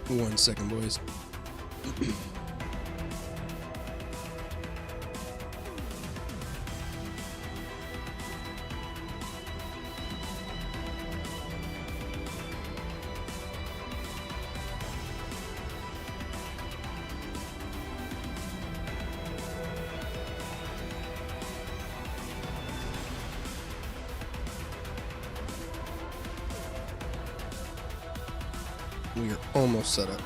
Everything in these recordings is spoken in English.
1 second, boys. We are almost set up.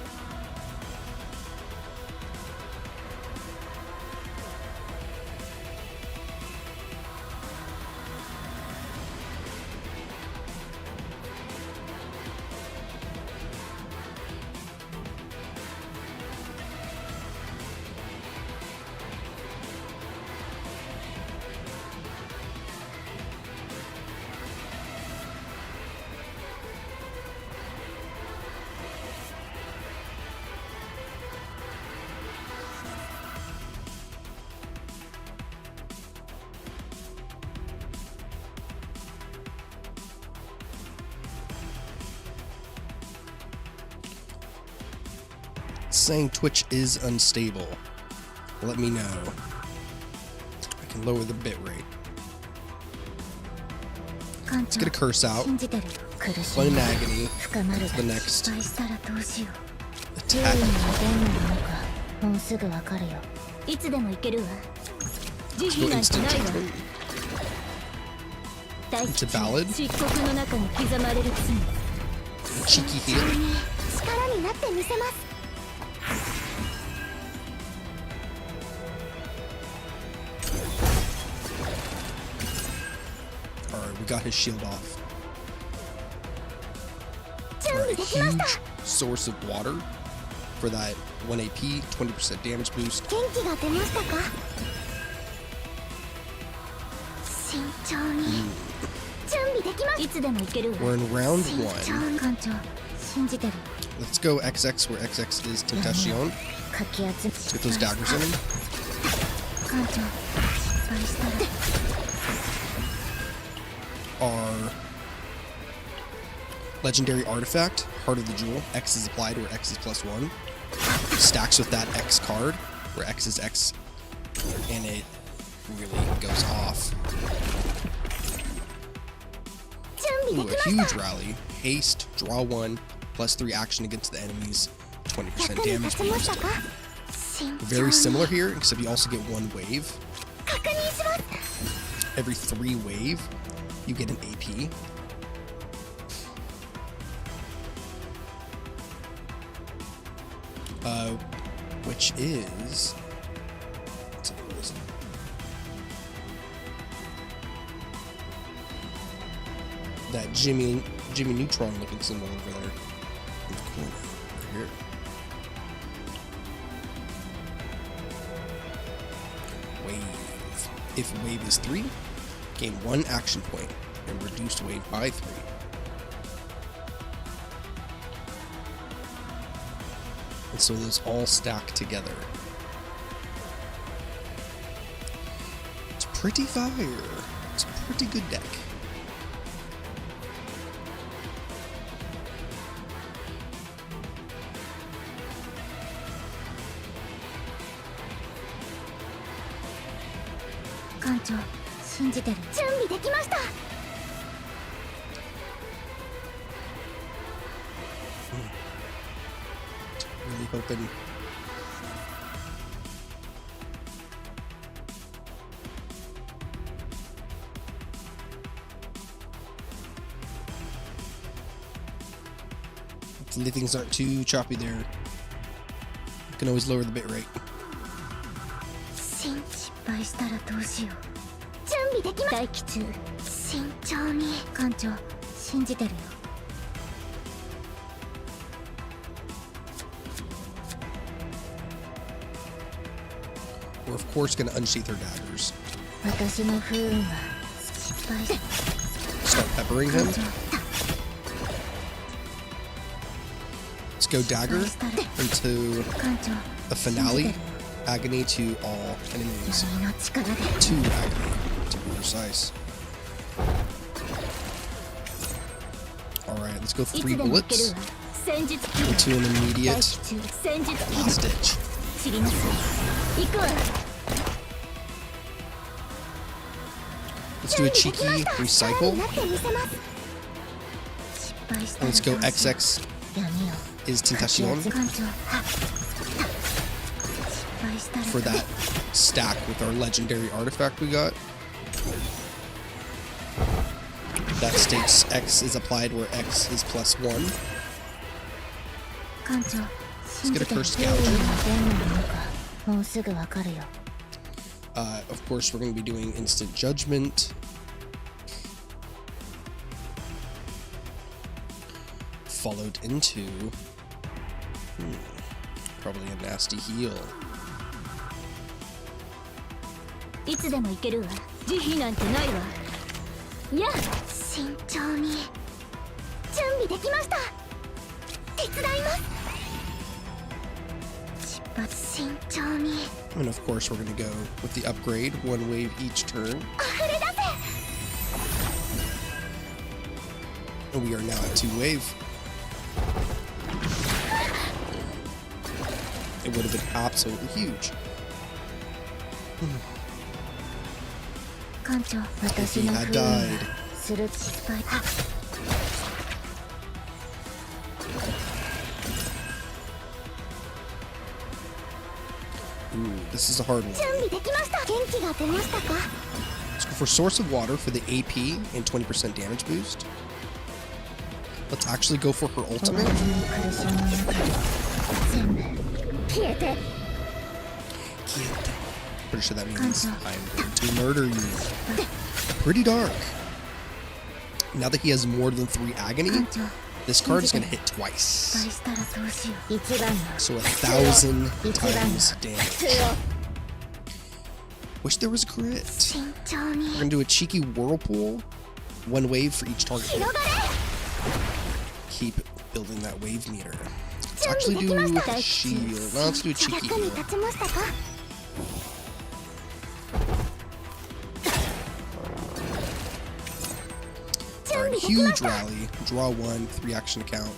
Saying Twitch is unstable. Let me know. I can lower the bit rate. Let's get a curse out. Play an agony. The next attack. Let's go instant judgment. It's a ballad. Cheeky heal. Alright, we got his shield off. Alright, huge source of water for that 1 AP, 20% damage boost. We're in round 1. Let's go XX where XX is Tentacion. Let's get those daggers in. Our legendary artifact, Heart of the Jewel. X is applied where X is +1. Stacks with that X card where X is X, and it really goes off. Ooh, a huge rally. Haste, draw 1, +3 action against the enemies, 20% damage boost. Very similar here, except you also get 1 wave. Every 3 wave, you get an AP. Which is... that Jimmy Neutron looking symbol over there in the corner right here. Wave. If wave is 3, gain 1 action point and reduce wave by 3. And so those all stack together. It's pretty fire. It's a pretty good deck. Really hoping. Hopefully things aren't too choppy there. You can always lower the bit rate. We're of course going to unsheath our daggers. Start peppering him. Let's go dagger into a finale. Agony to all enemies. 2 agony, to be precise. Alright, let's go 3 bullets. into an immediate last ditch. Let's do a cheeky recycle. Let's go XX is Tentacion for that stack with our legendary artifact we got. That states X is applied where X is +1. Let's get a Cursed Gouger. Of course, we're going to be doing Instant Judgment. Followed into... probably a nasty heal. And of course, we're going to go with the upgrade, 1 wave each turn. And we are now at 2 wave. It would have been absolutely huge. If he had died. Ooh, this is a hard one. Let's go for Source of Water for the AP and 20% damage boost. Let's actually go for her ultimate. Pretty sure that means I'm going to murder you. Pretty dark. Now that he has more than 3 agony, this card is going to hit twice. So 1,000 times damage. Wish there was a crit. We're going to do a cheeky whirlpool. 1 wave for each target. Keep building that wave meter. Let's actually do shield. Now let's do a cheeky heal. Alright, huge rally. Draw 1, 3 action account,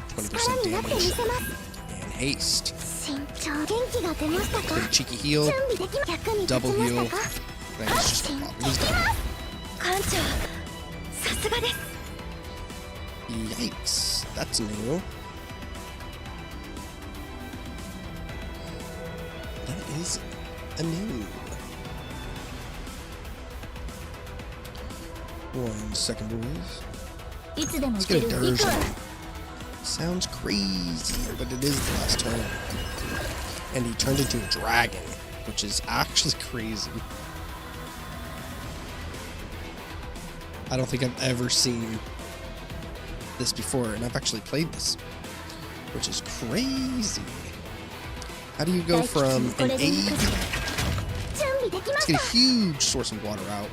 20% damage, and haste. Get a cheeky heal, double heal, and it's just a pop. He's done. Yikes, that's new. That is a new. 1 second, boys. Let's get a Dursion. Sounds crazy, but it is the last turn. And he turned into a dragon, which is actually crazy. I don't think I've ever seen this before, and I've actually played this, which is crazy. How do you go from an aid? Let's get a huge Source of Water out.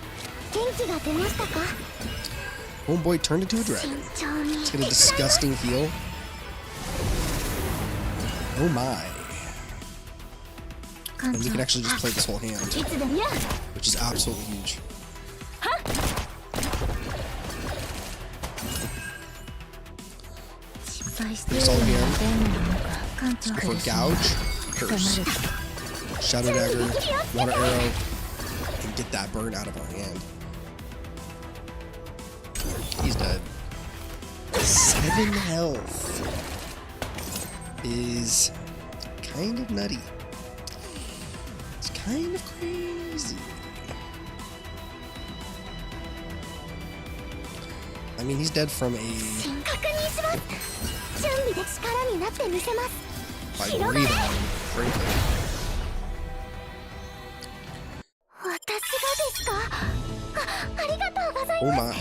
Homeboy turned into a dragon. Let's get a disgusting heal. Oh my. And we can actually just play this whole hand, which is absolutely huge. There's all hand. Let's go for Gouge, Curse, Shadow Dagger, Water Arrow, and get that burn out of our hand. He's dead. 7 health is kind of nutty. It's kind of crazy. I mean, he's dead from a... by breathing, frankly. Oh my.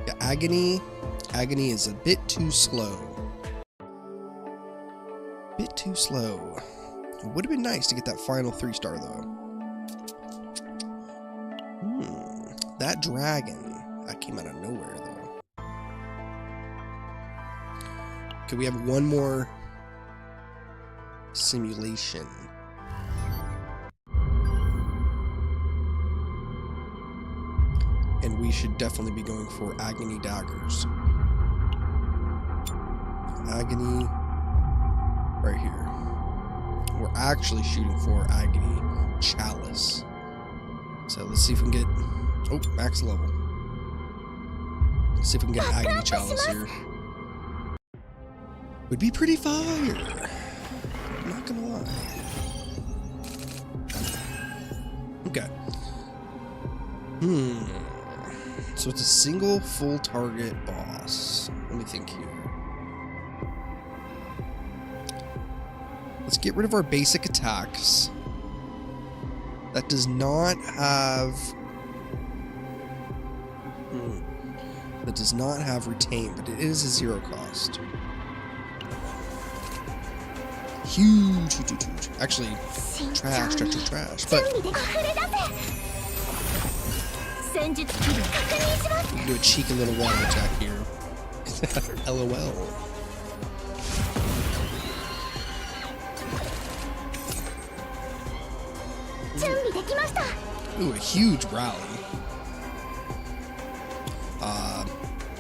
Yeah, Agony is a bit too slow. Bit too slow. It would have been nice to get that final 3-star though. That dragon, that came out of nowhere though. Okay, we have one more simulation. And we should definitely be going for Agony Daggers. Agony right here. We're actually shooting for Agony Chalice. So let's see if we can get... Oh, max level. Let's see if we can get Agony Chalice here. Would be pretty fire. I'm not gonna lie. Okay. So it's a single full target boss. Let me think here. Let's get rid of our basic attacks. That does not have... That does not have retain, but it is a 0 cost. Huge. Actually, trash. But do a cheeky little water attack here. LOL. Ooh, a huge rally.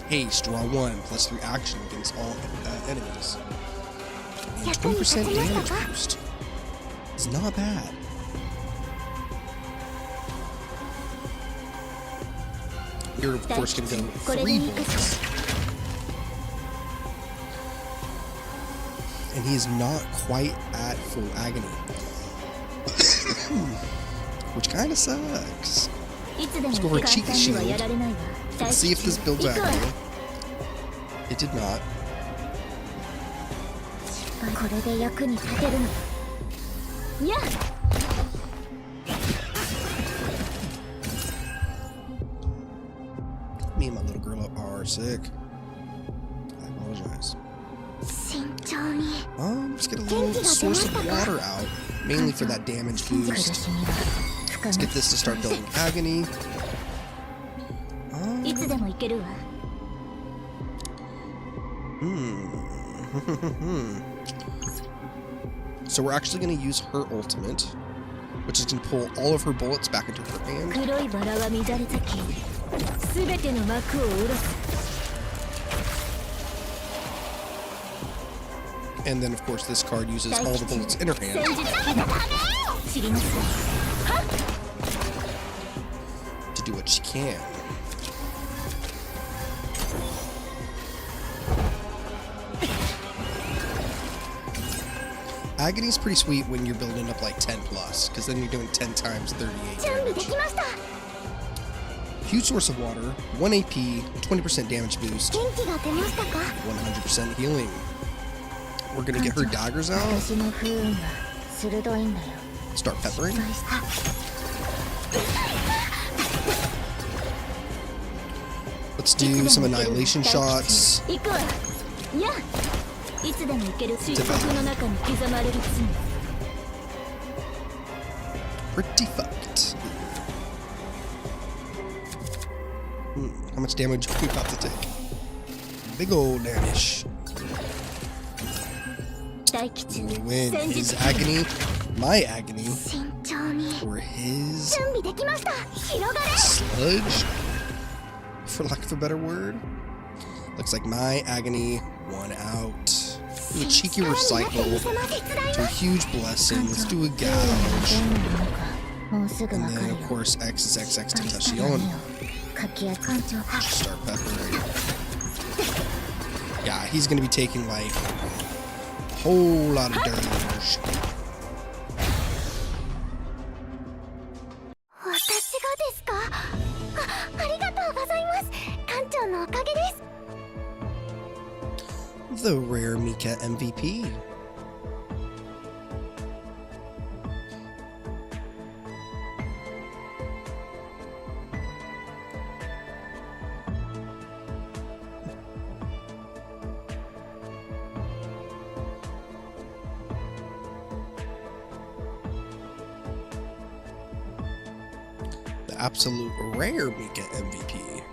Haste, draw 1, +3 action against all enemies. And 20% damage boost. It's not bad. You're of course gonna go 3 bullets. And he is not quite at full agony. Which kinda sucks. Let's go for a cheeky shield. Let's see if this builds agony. It did not. Me and my little girl are sick. I apologize. Let's get a little source of water out, mainly for that damage boost. Let's get this to start building agony. So we're actually going to use her ultimate, which is going to pull all of her bullets back into her hand. And then, of course, this card uses all the bullets in her hand to do what she can. Agony is pretty sweet when you're building up like 10 plus, because then you're doing 10 times 38 damage. Huge source of water, 1 AP, 20% damage boost, 100% healing. We're gonna get her daggers out. Start peppering. Let's do some annihilation shots. Pretty fucked. How much damage are we about to take? Big old damage. We win his agony, my agony, or his sludge, for lack of a better word. Looks like my agony won out. Do a cheeky recycle to a huge blessing. Let's do a gouge. And then, of course, X is XX Tentacion. Start peppering. Yeah, he's going to be taking, like, a whole lot of damage. The rare Mika MVP. The absolute rare Mika MVP.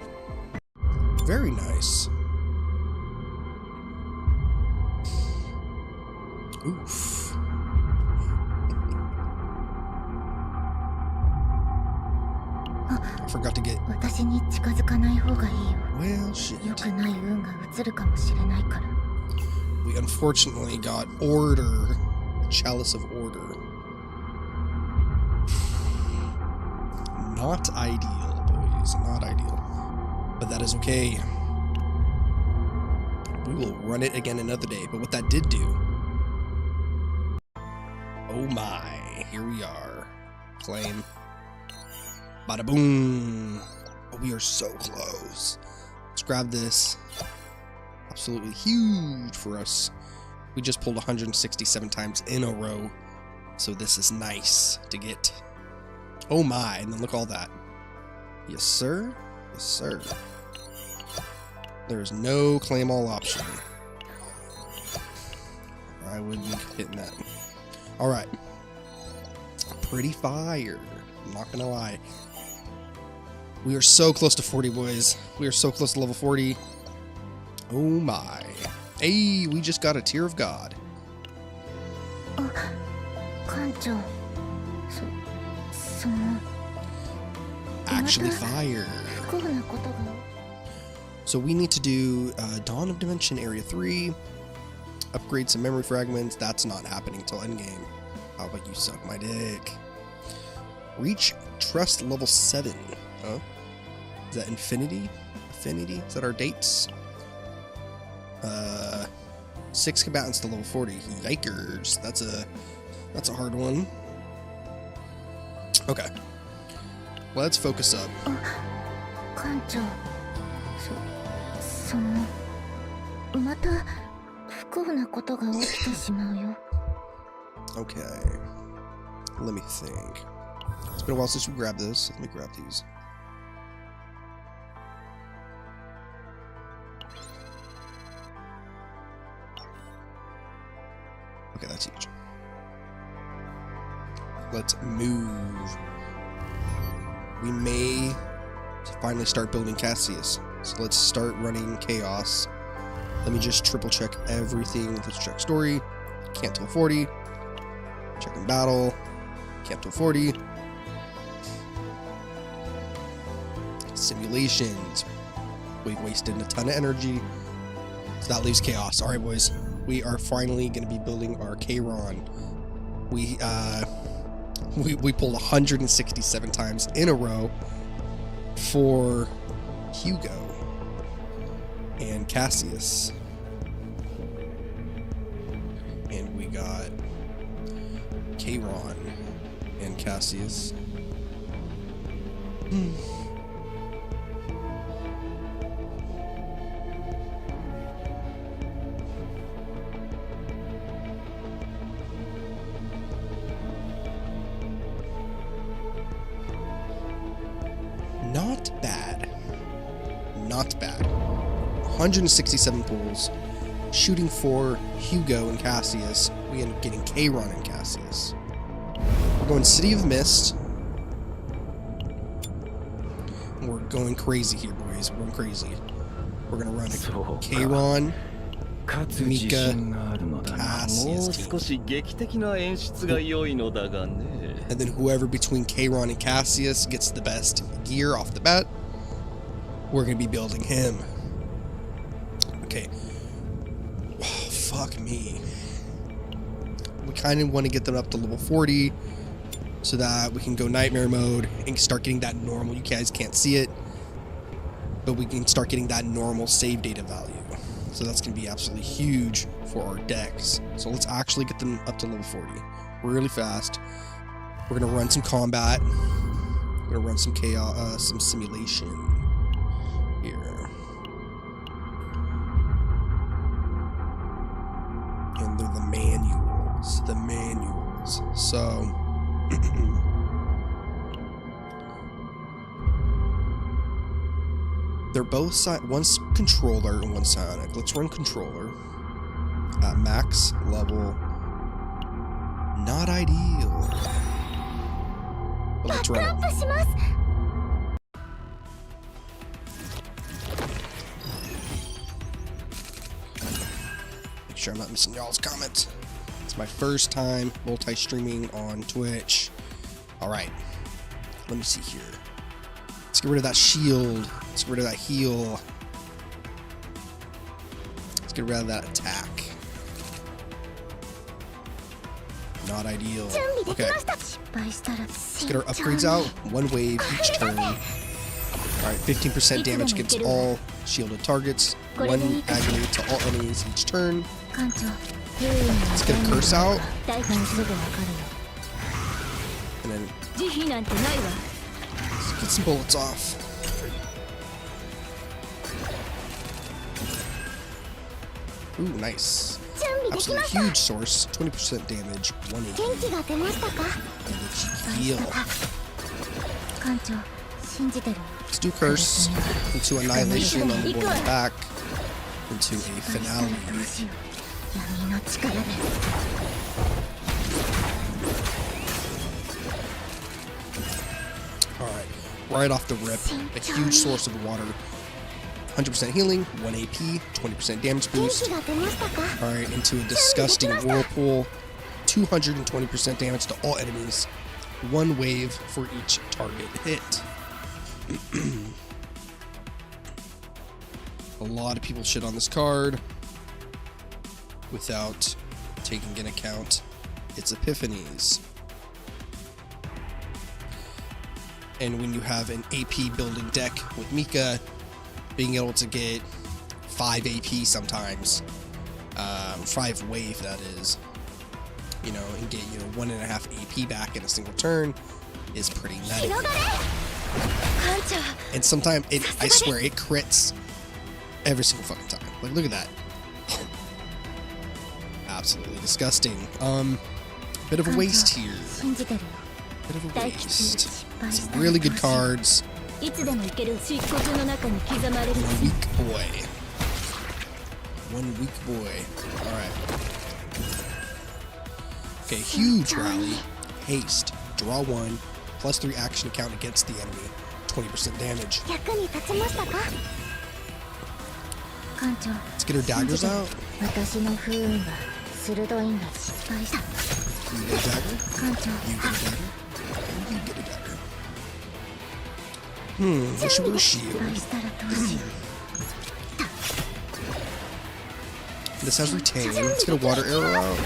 Very nice. Oof. I forgot to get... Well, shit. We unfortunately got Order, Chalice of Order. Not ideal, boys. Not ideal. But that is okay. We will run it again another day. But what that did do... Oh my. Here we are. Claim. Bada boom. Oh, we are so close. Let's grab this. Absolutely huge for us. We just pulled 167 times in a row. So this is nice to get. Oh my. And then look at all that. Yes, sir. Yes, sir. There is no claim all option. I would be hitting that. Alright. Pretty fire. I'm not gonna lie. We are so close to 40, boys. We are so close to level 40. Oh my. Hey, we just got a Tear of God. Actually fire. So we need to do Dawn of Dimension Area 3. Upgrade some memory fragments. That's not happening till endgame. How about you suck my dick? Reach Trust level 7. Huh? Is that Infinity? Affinity? Is that our dates? 6 combatants to level 40. Yikers. That's a hard one. Okay. Let's focus up. Okay. Let me think. It's been a while since we grabbed this. Let me grab these. Okay, that's huge. Let's move. We may finally start building Cassius. So let's start running Chaos. Let me just triple check everything. Let's check story. Can't till 40. Check in battle. Can't till 40. Simulations. We've wasted a ton of energy. So that leaves Chaos. Alright, boys. We are finally going to be building our Kayron. We pulled 167 times in a row for Hugo and Cassius. And we got Kayron and Cassius. Not bad. Not bad. 167 pulls. Shooting for Hugo and Cassius. We end up getting Kayron and Cassius. We're going City of Mist. We're going crazy here, boys. We're going crazy. We're going to run Kayron, Mika, Cassius team. And then whoever between Kayron and Cassius gets the best gear off the bat, we're going to be building him. Okay. Oh, fuck me. We kind of want to get them up to level 40 so that we can go nightmare mode and start getting that normal. You guys can't see it, but we can start getting that normal save data value. So that's going to be absolutely huge for our decks. So let's actually get them up to level 40 really fast. We're going to run some combat. We're going to run some chaos, some simulation here. And they're the manuals. The manuals. So... they're both one's controller and one's psionic. Let's run controller at max level. Not ideal. But let's run it. Make sure I'm not missing y'all's comments. It's my first time multi-streaming on Twitch. Alright. Let me see here. Let's get rid of that shield. Let's get rid of that heal. Let's get rid of that attack. Not ideal. Okay. Let's get our upgrades out. One wave each turn. Alright, 15% damage against all shielded targets. One agony to all enemies each turn. Let's get a curse out. And then let's get some bullets off. Ooh, nice. Absolutely huge source. 20% damage. 1 AP. Heal. Let's do curse. Into annihilation on the board back. Into a finale. Alright. Right off the rip. A huge source of water. 100% healing, 1 AP, 20% damage boost. Alright, into a disgusting whirlpool. 220% damage to all enemies. 1 wave for each target hit. A lot of people shit on this card without taking into account its epiphanies. And when you have an AP building deck with Mika, being able to get 5 AP sometimes, 5 wave that is, you know, and get 1.5 AP back in a single turn is pretty nutty. And sometimes I swear it crits every single fucking time. Like, look at that. Absolutely disgusting. Bit of a waste here. Bit of a waste. Some really good cards. One weak boy. One weak boy. Alright. Okay, huge rally. Haste. Draw 1. +3 action count against the enemy. 20% damage. Let's get her daggers out. You get a dagger? You get a dagger? You get a dagger. What's your shield? This has retain. Let's get a water arrow out.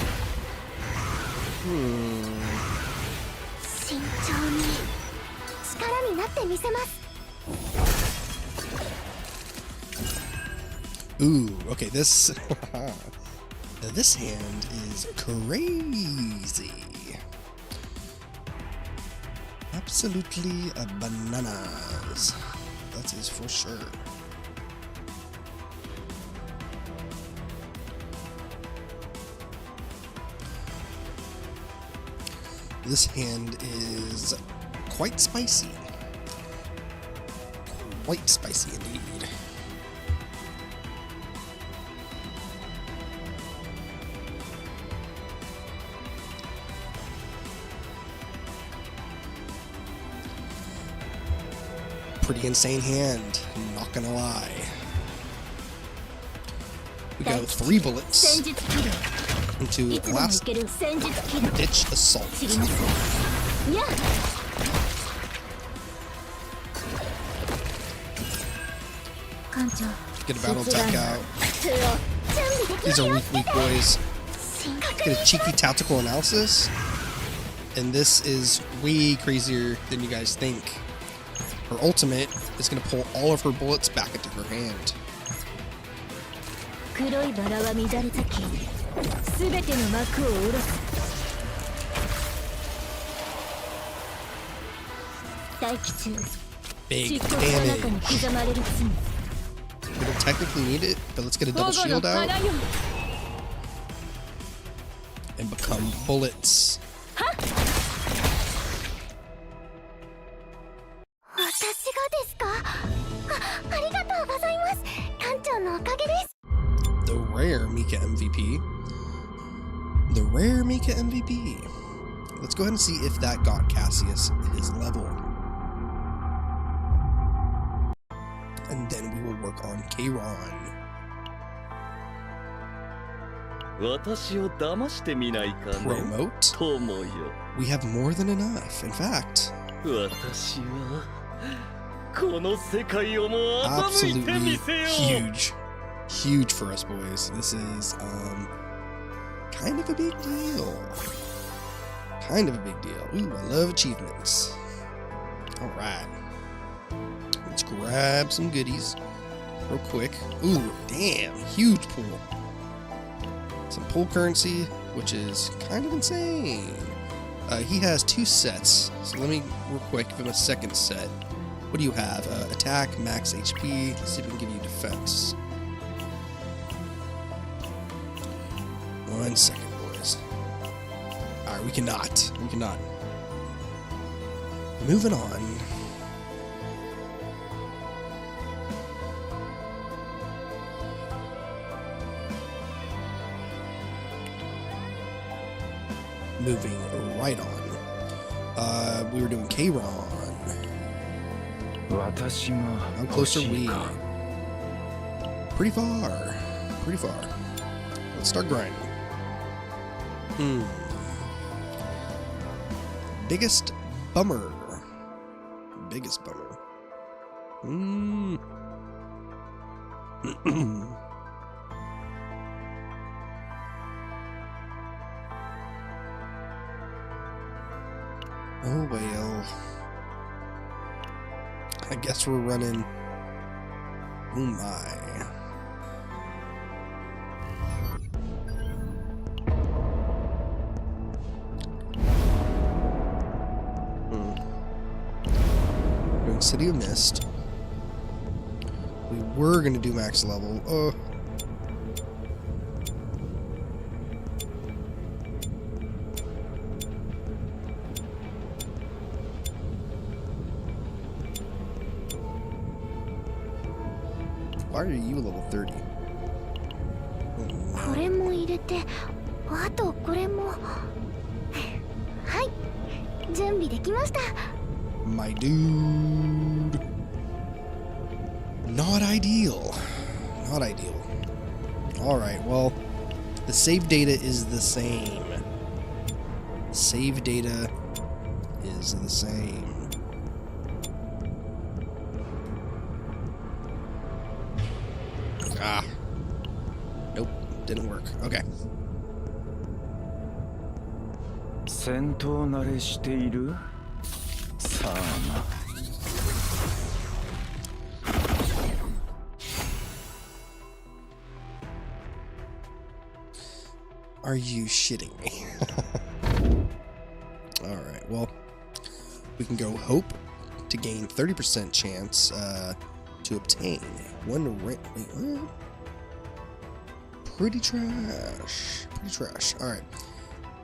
Ooh, okay, this this hand is crazy. Absolutely bananas. That is for sure. This hand is quite spicy. Quite spicy indeed. Pretty insane hand, not gonna lie. We go 3 bullets into last ditch assault. Get a battle attack out. These are weak boys. Get a cheeky tactical analysis. And this is way crazier than you guys think. Her ultimate is going to pull all of her bullets back into her hand. Big damage. We don't technically need it, but let's get a double shield out and become bullets. The rare Mika MVP. The rare Mika MVP. Let's go ahead and see if that got Cassius his level. And then we will work on Kayron. Promote? We have more than enough. In fact, absolutely huge. Huge for us boys. This is kind of a big deal. Kind of a big deal. Ooh, I love achievements. Alright. Let's grab some goodies real quick. Ooh, damn, huge pool. Some pool currency, which is kind of insane. He has 2 sets, so let me real quick give him a second set. What do you have? Attack, max HP. Let's see if we can give you defense. 1 second, boys. Alright, we cannot. We cannot. Moving on. Moving right on. We were doing Kayron. How close are we? Pretty far. Pretty far. Let's start grinding. Biggest bummer. Biggest bummer. Oh well. I guess we're running. Oh my. Doing City of Mist. We were gonna do max level. Oh. Why are you level 30? My dude. Not ideal. Not ideal. Alright, well, the save data is the same. Save data is the same. Ah. Nope, didn't work. Okay. Are you shitting me? Alright, well, we can go hope to gain 30% chance to obtain one rank. Wait, what? Pretty trash. Pretty trash. Alright.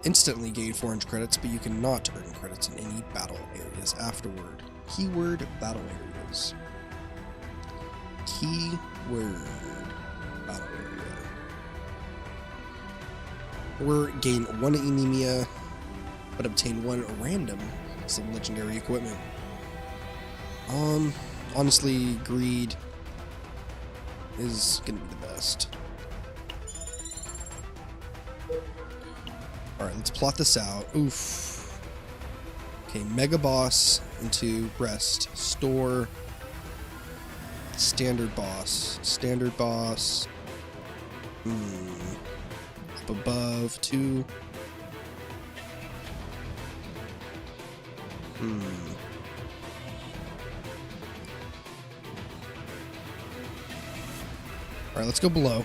Instantly gain 400 credits, but you cannot earn credits in any battle areas afterward. Keyword battle areas. Keyword battle area. Or gain 1 anemia, but obtain 1 random some legendary equipment. Honestly, greed is gonna be the best. Alright, let's plot this out. Oof. Okay, Mega Boss into Rest. Store. Standard Boss. Standard Boss. Up above, 2. Alright, let's go below.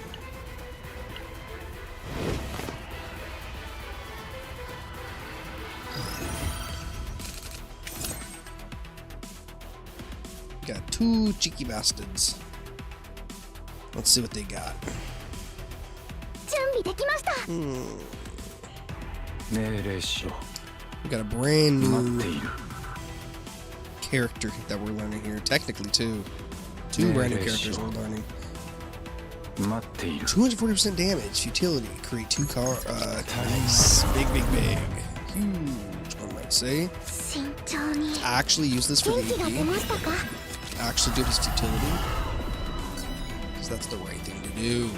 Got 2 cheeky bastards. Let's see what they got. We got a brand new character that we're learning here. Technically, 2 brand new characters we're learning. 240% damage. Futility. Create 2 car. Nice. Big. Huge, one might say. Actually use this for the AP. Actually do this futility. Because that's the right thing to do.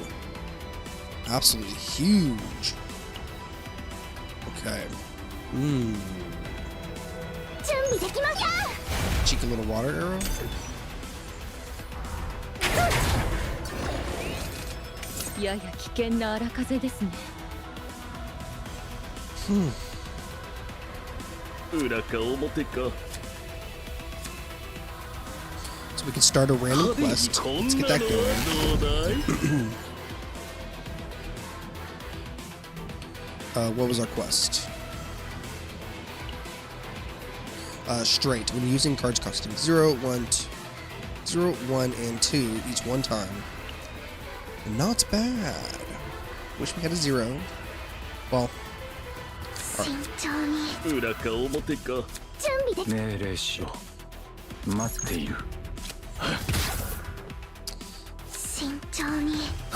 Absolutely huge. Okay. Cheeky little water arrow. So we can start a random quest. Let's get that going. What was our quest? Straight. When using cards costing 0, 1, 0, 1, and 2 each one time. Not bad. Wish we had a 0. Well. It's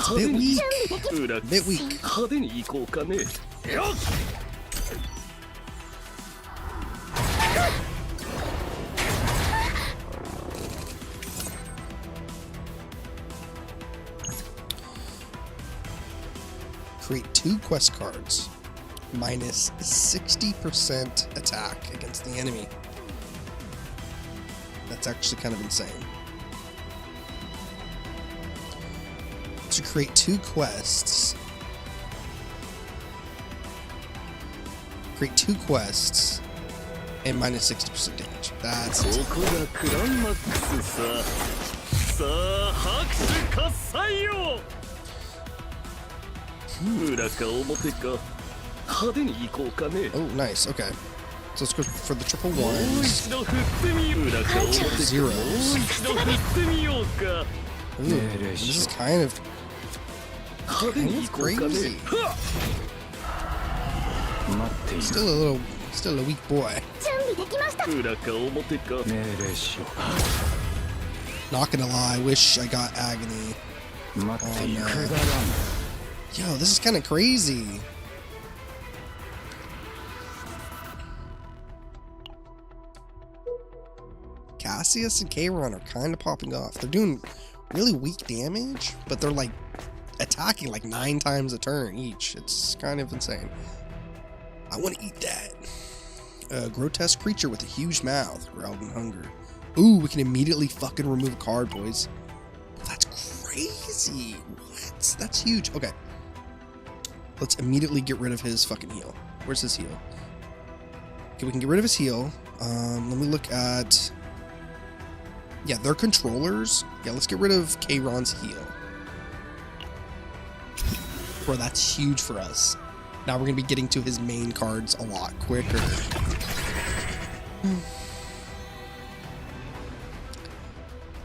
a bit weak. A bit weak. Create 2 quest cards. Minus 60% attack against the enemy. That's actually kind of insane. To create 2 quests. Create 2 quests and minus 60% damage. That's insane. Oh, nice. Okay. So let's go for the triple ones. Zeros. Ooh, this is kind of crazy. Still a weak boy. Not gonna lie, I wish I got agony. Yo, this is kind of crazy. Cassius and Kayron are kind of popping off. They're doing really weak damage, but they're like attacking like 9 times a turn each. It's kind of insane. I want to eat that. A grotesque creature with a huge mouth, growled in hunger. Ooh, we can immediately fucking remove a card, boys. That's crazy. What? That's huge. Okay. Let's immediately get rid of his fucking heal. Where's his heal? Okay, we can get rid of his heal. Let me look at... Yeah, they're controllers. Yeah, let's get rid of Kayron's heal. Bro, that's huge for us. Now we're going to be getting to his main cards a lot quicker.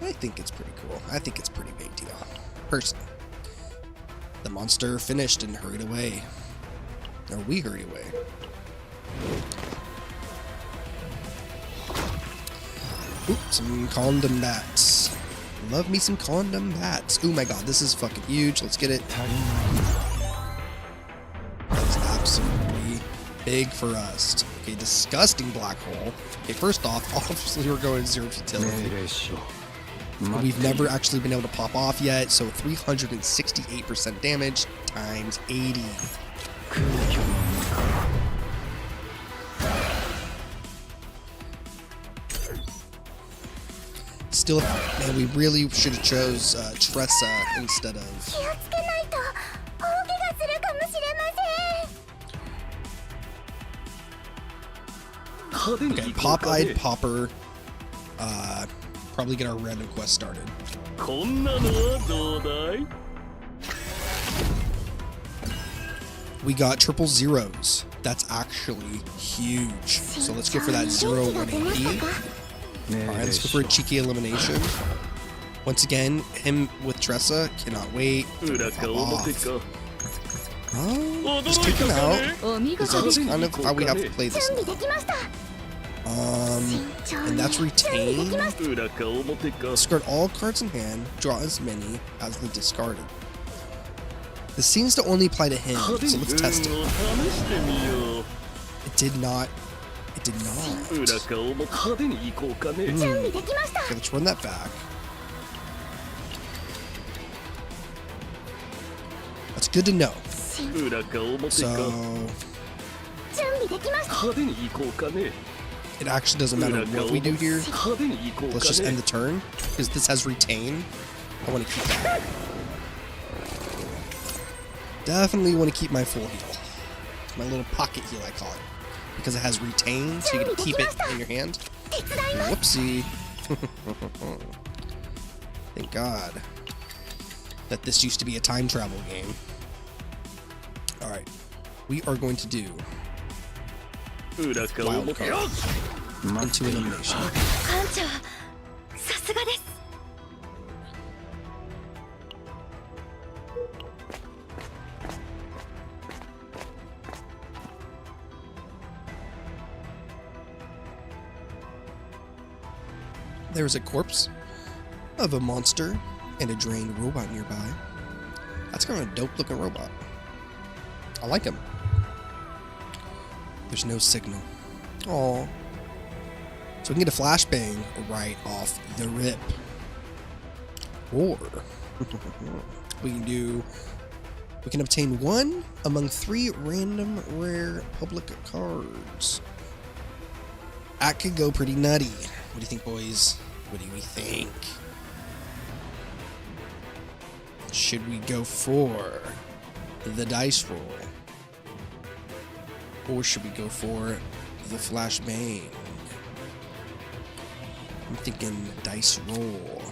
I think it's pretty cool. I think it's a pretty big deal. Personally. The monster finished and hurried away. Or we hurried away. Oop, some condom bats. Love me some condom bats. Oh my god, this is fucking huge. Let's get it. That's absolutely big for us. Okay, disgusting black hole. Okay, first off, obviously we're going 0 futility. We've never actually been able to pop off yet, so 368% damage times 80. Still, man, we really should have chose Tressa instead of... Okay, Pop-Eyed Popper. Probably get our random quest started. We got triple zeros. That's actually huge. So let's go for that 0, 1, 80. Alright, let's go for a cheeky elimination. Once again, him with Tressa, cannot wait. Just take him out, because that's kind of how we have to play this now. And that's retain. Discard all cards in hand, draw as many as the discarded. This seems to only apply to him, so let's test it. It did not. It did not. Okay, let's run that back. That's good to know. So... It actually doesn't matter what we do here. Let's just end the turn, because this has retain. I want to keep that. Definitely want to keep my full heal. My little pocket heal, I call it. because it has retain, so you can keep it in your hand. Whoopsie. Thank God that this used to be a time travel game. Alright, we are going to do wild card into elimination. There's a corpse of a monster and a drained robot nearby. That's kind of a dope looking robot. I like him. There's no signal. Aww. So we can get a flashbang right off the rip. Or we can obtain one among 3 random rare public cards. That could go pretty nutty. What do you think, boys? What do we think? Should we go for the dice roll? Or should we go for the flashbang? I'm thinking dice roll.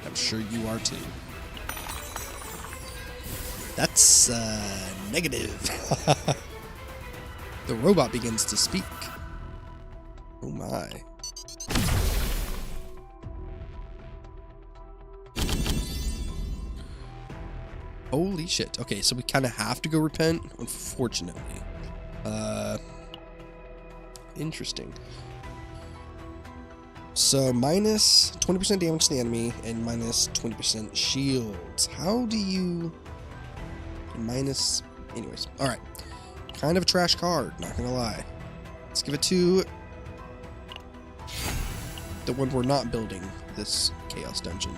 I'm sure you are too. That's negative. The robot begins to speak. Oh my. Holy shit. Okay, so we kind of have to go repent, unfortunately. Interesting. So minus 20% damage to the enemy and minus 20% shields. How do you minus... Anyways, alright. Kind of a trash card, not gonna lie. Let's give it to the one we're not building, this Chaos Dungeon.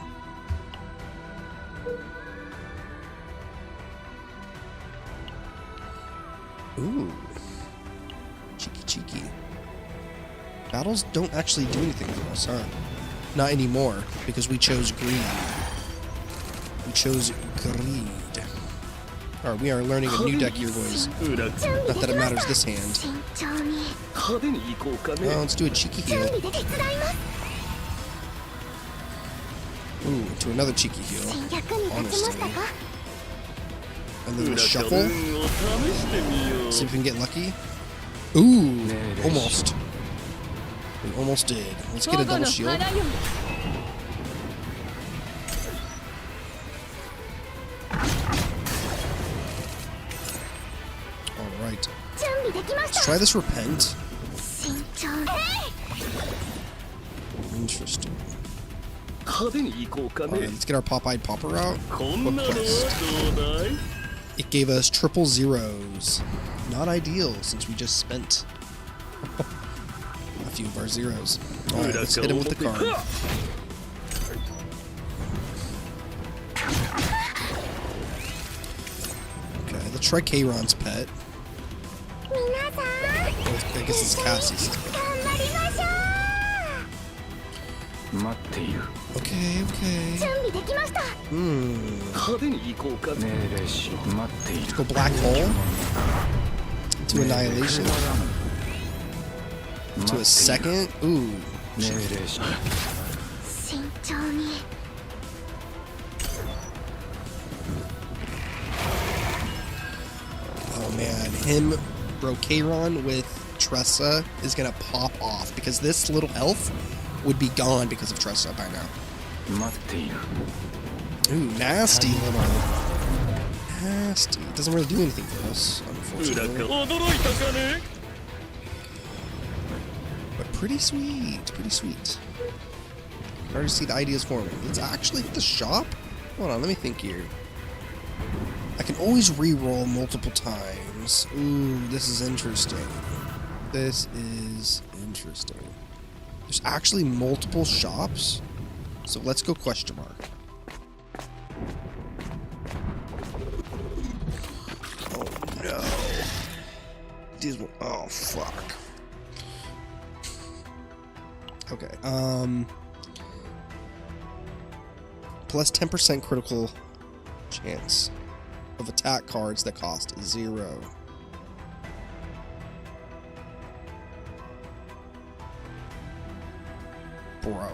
Ooh. Cheeky. Battles don't actually do anything for us, huh? Not anymore, because we chose greed. Alright, we are learning a new deck here, boys. Not that it matters this hand. Let's do a cheeky heal. Ooh, to another cheeky heal. Honestly. And then a shuffle. See if we can get lucky. Ooh, almost. We almost did. Let's get a double shield. Alright. Let's try this repent. Interesting. Alright, let's get our pop-eyed popper out. What quest? It gave us triple zeros. Not ideal, since we just spent a few of our zeros. Alright, let's hit him with the card. Okay, let's try Kayron's pet. I guess it's Cassius' pet. Okay. Let's go black hole. To annihilation. To a second. Ooh. Shit. Oh man, Kayron with Tressa is gonna pop off because this little elf would be gone because of Tressa by now. Ooh, nasty little. Nasty. It doesn't really do anything for us, unfortunately. But pretty sweet. I already see the ideas forming. Let's actually hit the shop? Hold on, let me think here. I can always re-roll multiple times. Ooh, this is interesting. There's actually multiple shops. So let's go question mark. Oh no. Oh fuck. Okay. Plus 10% critical chance of attack cards that cost 0. Bro.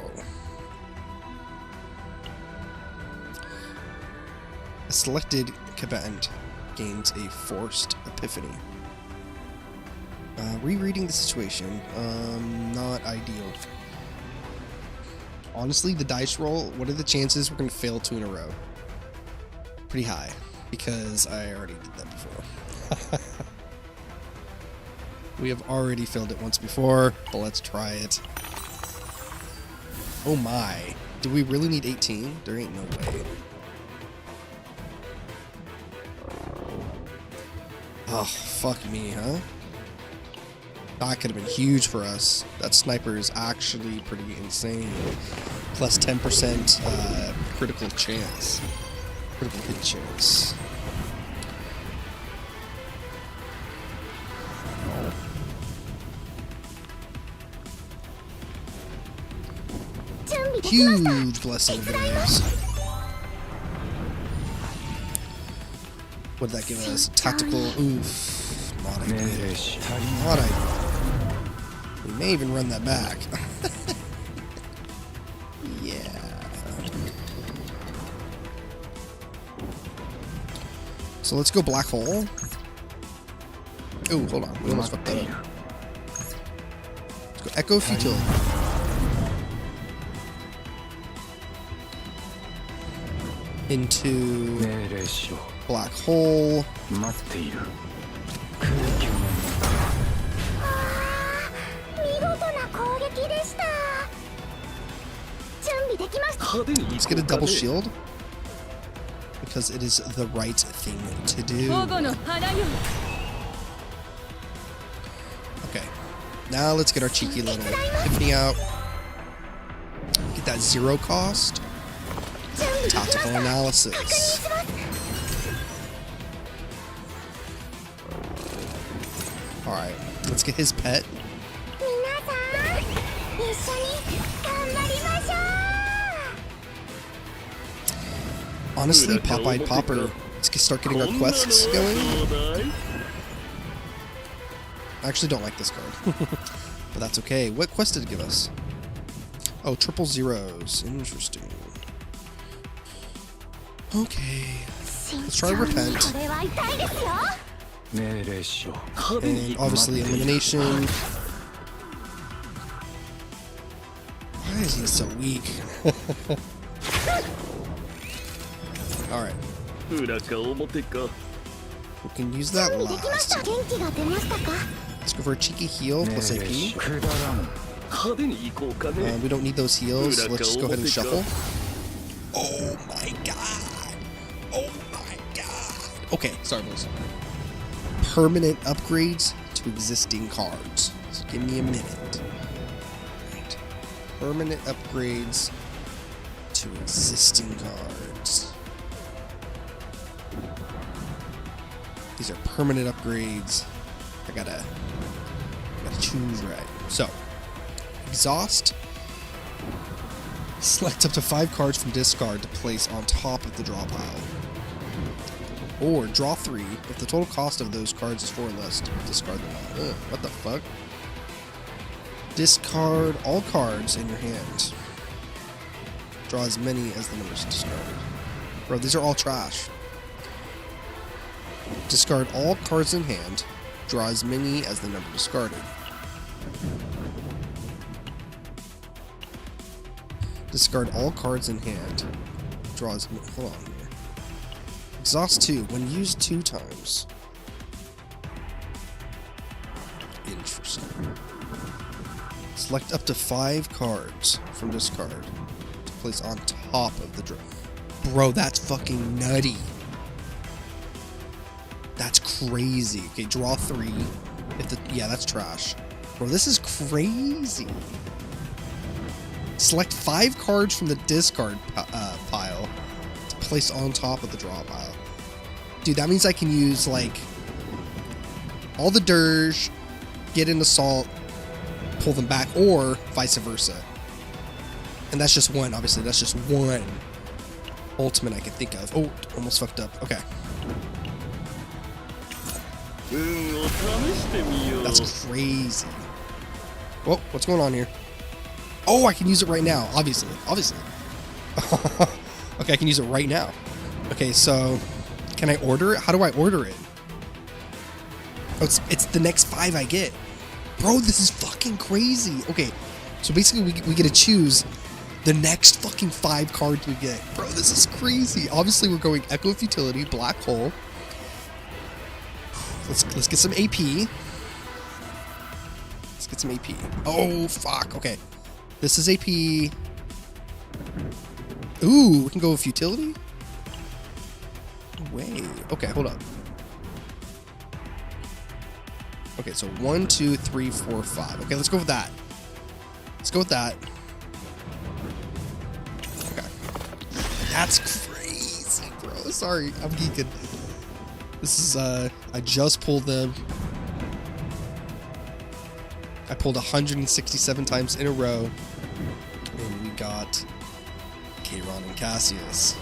A selected combatant gains a forced epiphany. Rereading the situation, not ideal. Honestly, the dice roll, what are the chances we're going to fail 2 in a row? Pretty high, because I already did that before. We have already failed it once before, but let's try it. Oh my. Do we really need 18? There ain't no way. Oh, fuck me, huh? That could have been huge for us. That sniper is actually pretty insane. Plus 10% critical chance. Critical hit chance. Huge blessing of names. What did that give us? Tactical. Oof. Not ideal. Not ideal. We may even run that back. Yeah. So let's go black hole. Oh, hold on. We almost fucked that up. Let's go echo futility. Into black hole. Let's get a double shield because it is the right thing to do. Okay, now let's get our cheeky little epiphany out. Get that 0 cost. Tactical analysis. Alright, let's get his pet. Honestly, Popeye Popper, let's start getting our quests going. I actually don't like this card, but that's okay. What quest did it give us? Oh, 000s. Interesting. Okay, let's try Repent. And obviously Elimination. Why is he so weak? Alright. We can use that last. Let's go for a cheeky heal plus AP. We don't need those heals. Let's just go ahead and shuffle. Oh my god. Oh my god. Okay, sorry boys. Permanent upgrades to existing cards. So give me a minute. Right. Permanent upgrades to existing cards. These are permanent upgrades. I gotta choose right. So, exhaust. Select up to 5 cards from discard to place on top of the draw pile. Or draw 3 if the total cost of those cards is 4 or less. Discard them all. Ugh, what the fuck? Discard all cards in your hand. Draw as many as the numbers discarded. Bro, these are all trash. Discard all cards in hand. Draw as many as the number discarded. Discard all cards in hand. Draw as many. Hold on here. Exhaust 2 when used 2 times. Interesting. Select up to 5 cards from discard to place on top of the draw. Bro, that's fucking nutty. That's crazy. Okay, draw 3. Yeah, that's trash. Bro, this is crazy. Select 5 cards from the discard pile to place on top of the draw pile. Dude, that means I can use, like, all the dirge, get an assault, pull them back, or vice versa. And that's just one, obviously. That's just one ultimate I can think of. Oh, almost fucked up. Okay. That's crazy. Whoa, what's going on here? Oh, I can use it right now. Obviously. Okay, I can use it right now. Okay, so can I order it? How do I order it? Oh, it's the next 5 I get. Bro, this is fucking crazy. Okay, so basically we get to choose the next fucking 5 cards we get. Bro, this is crazy. Obviously, we're going Echo Futility, Black Hole. Let's get some AP. Let's get some AP. Oh, fuck. Okay. This is AP. Ooh, we can go with Futility? Wait. Okay, hold up. Okay, so 1, 2, 3, 4, 5. Okay, let's go with that. Let's go with that. Okay. That's crazy, bro. Sorry, I'm geeking. This is, I just pulled them. I pulled 167 times in a row. And we got Kayron and Cassius.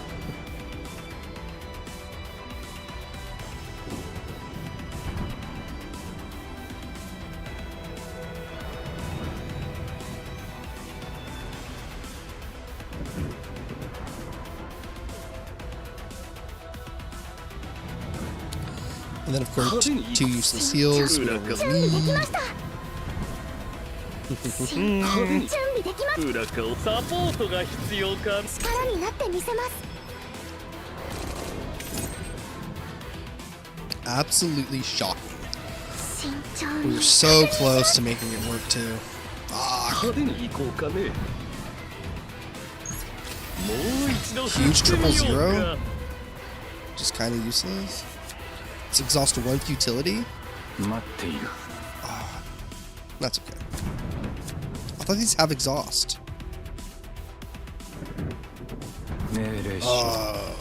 And then, of course, 2 useless heals. We don't really need. Absolutely shocking. We were so close to making it work, too. Fuck. Huge 000. Just kind of useless. Let's exhaust 1 futility. Oh, that's okay. I thought these have exhaust. Oh.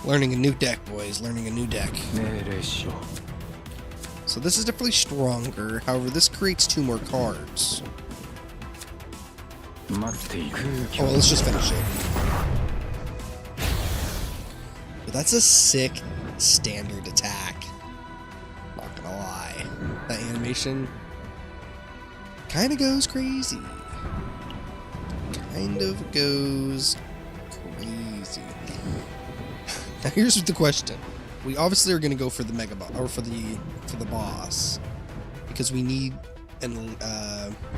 Learning a new deck, boys. Learning a new deck. So this is definitely stronger. However, this creates 2 more cards. Oh, well, let's just finish it. But that's a sick standard attack. Not gonna lie. That animation kind of goes crazy. Kind of goes crazy. Now here's the question. We obviously are gonna go for the mega boss, or for the boss, because we need an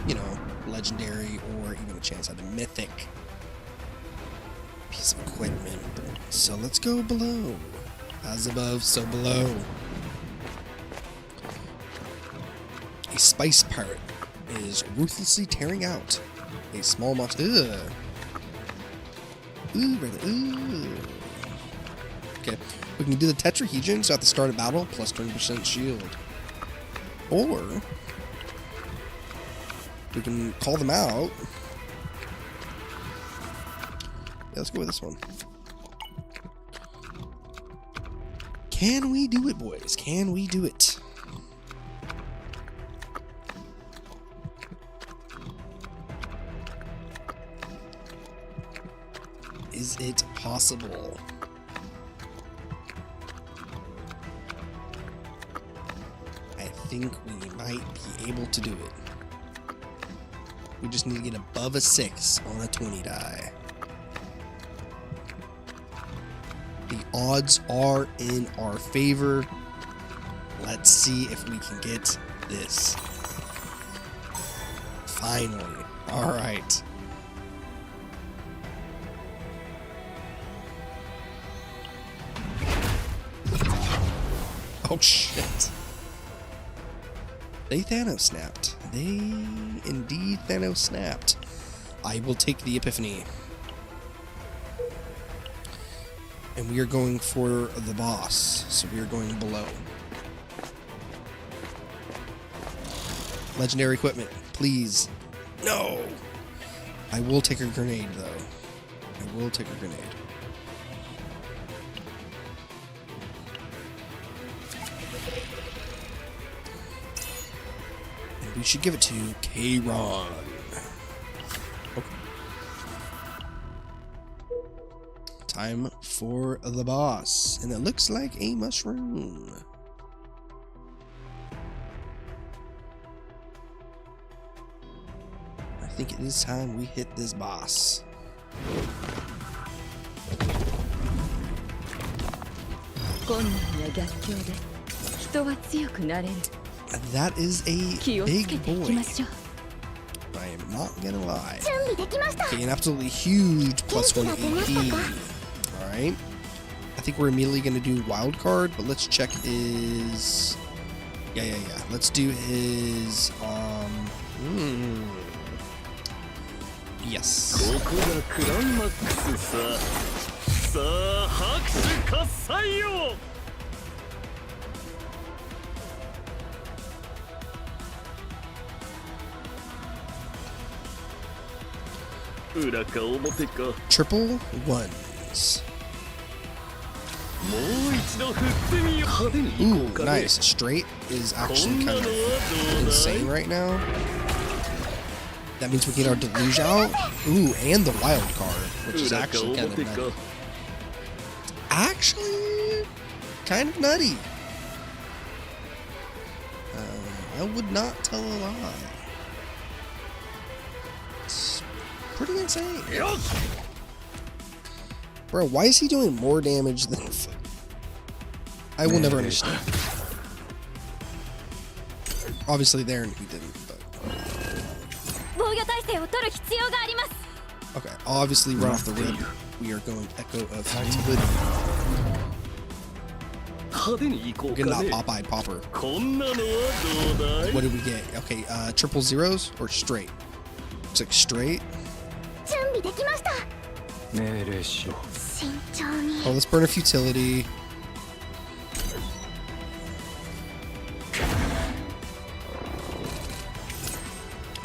you know, legendary or even a chance at a mythic piece of equipment. So let's go below. As above, so below. A spice pirate is ruthlessly tearing out a small monster. Ooh, brother. Ooh. Okay, we can do the tetrahedrons at the start of battle, plus 20% shield. Or we can call them out. Yeah, let's go with this one. Can we do it, boys? Can we do it? Is it possible? I think we might be able to do it. We just need to get above a 6 on a 20 die. The odds are in our favor. Let's see if we can get this. Finally. All right. Oh, shit. They Thanos snapped. They indeed Thanos snapped. I will take the Epiphany. And we are going for the boss. So we are going below. Legendary equipment, please. No! I will take a grenade, though. I will take a grenade. And we should give it to Kayron. Okay. time for the boss, and it looks like a mushroom. I think it is time we hit this boss. That is a big boy. I am not gonna lie. Okay, an absolutely huge +1 AP. Alright. I think we're immediately gonna do wild card, but let's check his. Yeah. Let's do his yes. Triple ones. Ooh, nice. Straight is actually kind of insane right now. That means we get our deluge out. Ooh, and the wild card, which is actually kind of nutty. Actually, kind of nutty. I would not tell a lie. It's pretty insane. Bro, why is he doing more damage than... I will never understand. Obviously there he didn't, but... Okay, obviously right off the rip, we are going Echo of Futility. We're getting that Popeye Popper. What did we get? Okay, triple zeros or straight? Looks like straight. Oh, let's burn a Futility.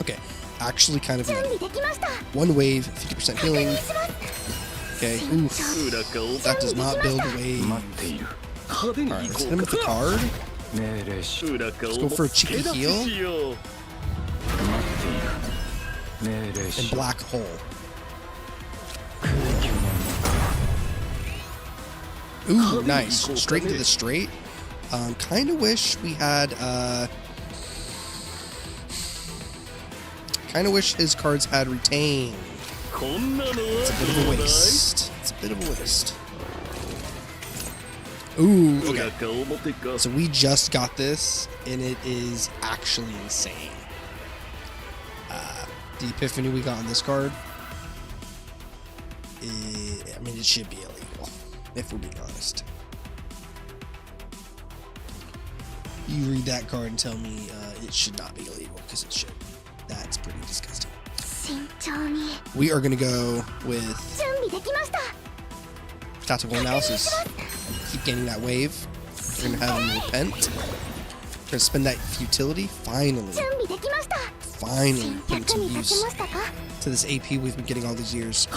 Okay, actually kind of nutty. One wave, 50% healing. Okay, oof. That does not build wave. Alright, let's hit him with the card. Let's go for a cheeky heal. And black hole. Ooh, nice. Straight into the straight. Kind of wish we had, kind of wish his cards had retained. It's a bit of a waste. It's a bit of a waste. Ooh, okay. So we just got this, and it is actually insane. The epiphany we got on this card, I mean, it should be illegal, if we're being honest. You read that card and tell me it should not be illegal, because it should. That's pretty disgusting. We are going to go with tactical analysis. Keep gaining that wave. We're going to have him repent. We're going to spend that Futility. Finally put it to use to this AP we've been getting all these years.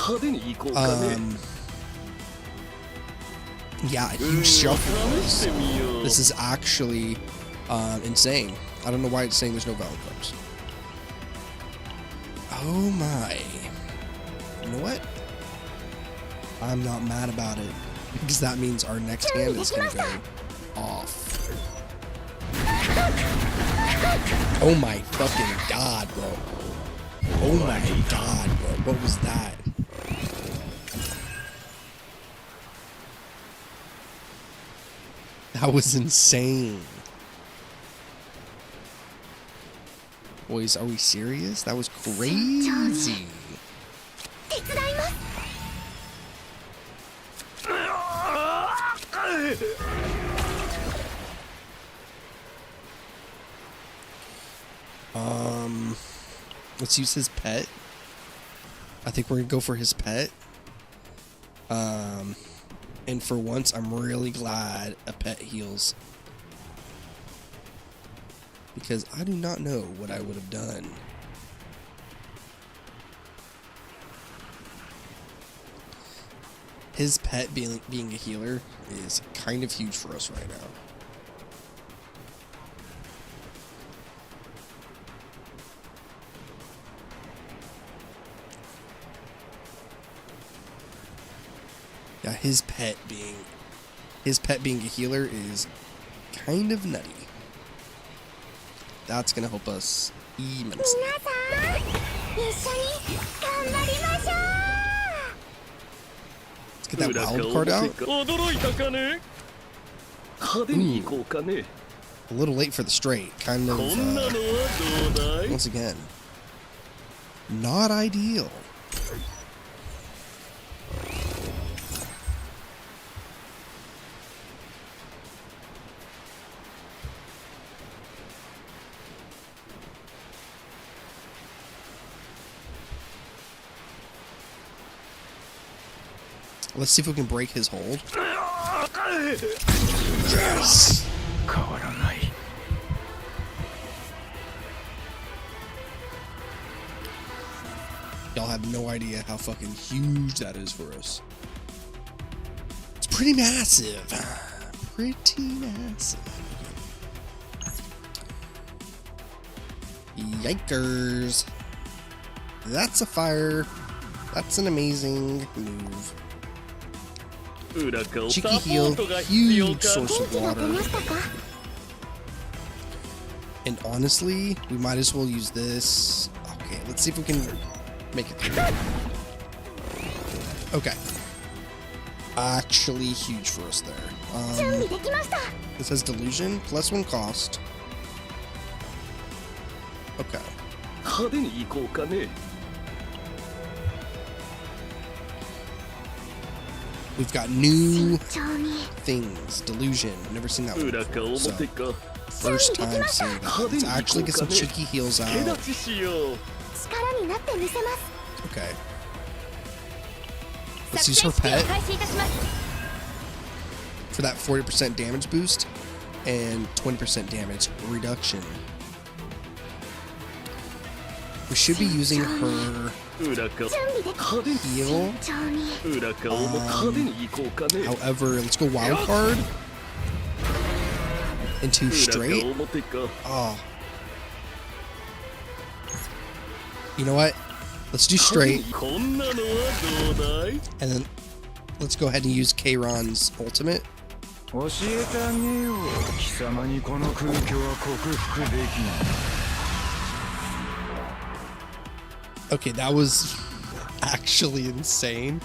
Yeah, a huge shuffle. This is actually insane. I don't know why it's saying there's no valid cards. Oh my. You know what? I'm not mad about it, because that means our next hand is going to go off. Oh my fucking god, bro. Oh my god, bro. What was that? That was insane. Boys, are we serious? That was crazy. Let's use his pet. I think we're gonna go for his pet. And for once, I'm really glad a pet heals, because I do not know what I would have done. His pet being a healer is kind of huge for us right now. Yeah, his pet being a healer is kind of nutty. That's gonna help us immensely. Let's get that wild card out. Ooh. A little late for the straight. Kind of, once again, not ideal. Let's see if we can break his hold. Yes! Y'all have no idea how fucking huge that is for us. It's pretty massive. Pretty massive. Yikers. That's a fire. That's an amazing move. Cheeky heal, huge source of water. And honestly, we might as well use this. Okay, let's see if we can make it through. Okay. Actually huge for us there. This has delusion, +1 cost. Okay. We've got new things. Delusion. Never seen that one before. So, first time seeing that. Let's actually get some cheeky heals out. Okay. Let's use her pet for that 40% damage boost and 20% damage reduction. We should be using her heal. However, let's go wild card into straight. Oh. You know what? Let's do straight. And then let's go ahead and use Kayron's ultimate. Okay, that was actually insane.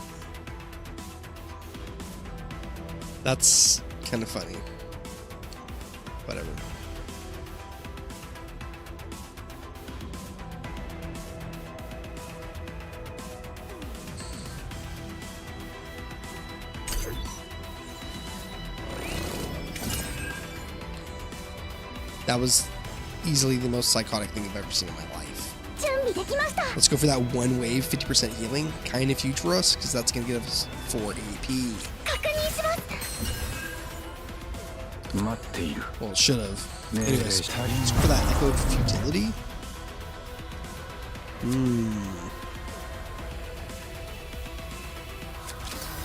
That's kind of funny. Whatever. That was easily the most psychotic thing I've ever seen in my life. Let's go for that one wave, 50% healing. Kind of huge for us, because that's going to give us 4 AP. Well, it should have. Anyways, let's go for that Echo of Futility.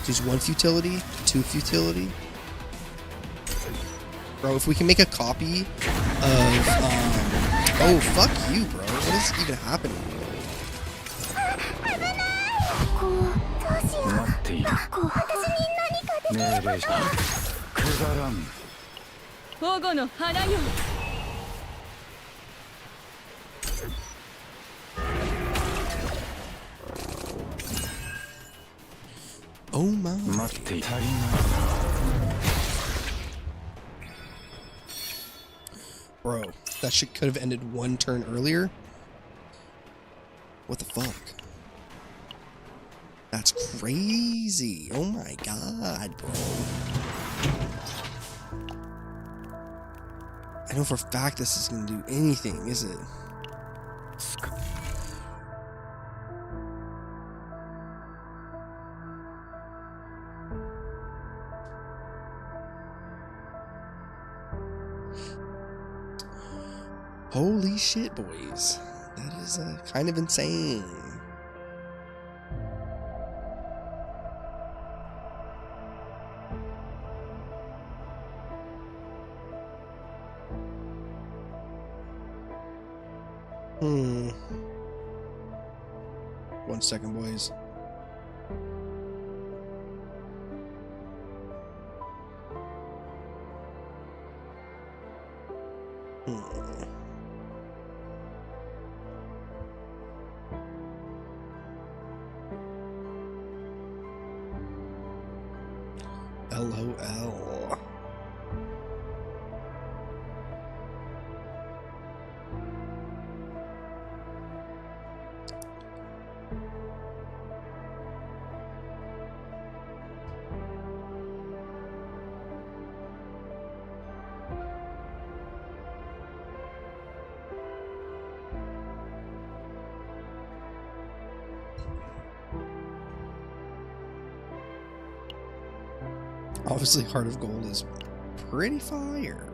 Use 1 futility, 2 futility. Bro, if we can make a copy of, oh, fuck you, bro. What is even happening? Oh my. Bro, that shit could have ended 1 turn earlier. What the fuck? That's crazy. Oh my god, bro. I know for a fact this is gonna do anything, is it? Holy shit, boys. That is kind of insane. One second, boys. LOL. Obviously, Heart of Gold is pretty fire.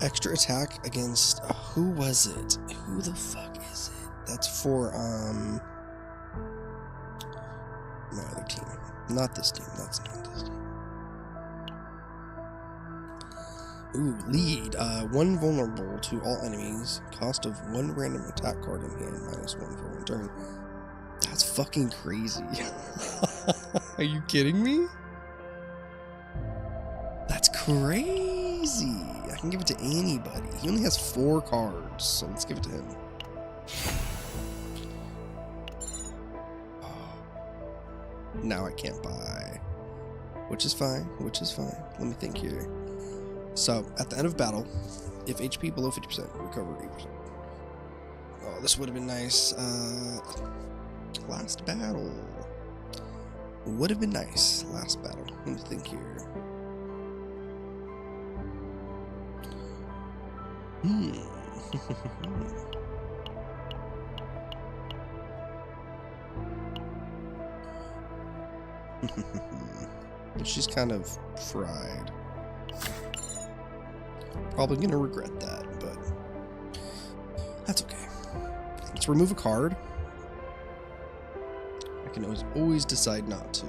Extra attack against... who was it? Who the fuck is it? That's for, my other team. Not this team. That's not this team. Ooh, lead. 1 vulnerable to all enemies. Cost of 1 random attack card in hand. -1 for 1 turn. That's fucking crazy. Are you kidding me? That's crazy. I can give it to anybody. He only has 4 cards, so let's give it to him. Now I can't buy. Which is fine, which is fine. Let me think here. So, at the end of battle, if HP below 50%, recover 80%. Oh, this would have been nice. Last battle. Would have been nice. Last battle. Let me think here. She's kind of fried. Probably gonna regret that, but that's okay. Let's remove a card. I can always decide not to.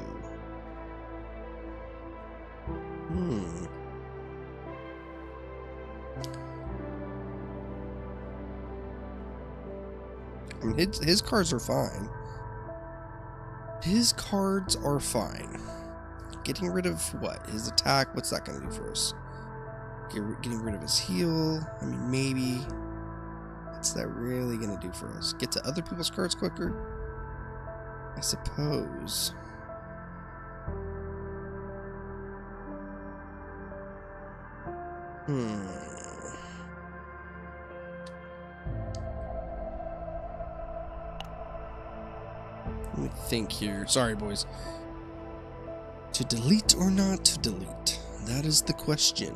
I mean, his cards are fine. His cards are fine. Getting rid of what? His attack? What's that going to do for us? Getting rid of his heal? I mean, maybe. What's that really going to do for us? Get to other people's cards quicker? I suppose. Let me think here. Sorry, boys. To delete or not to delete? That is the question.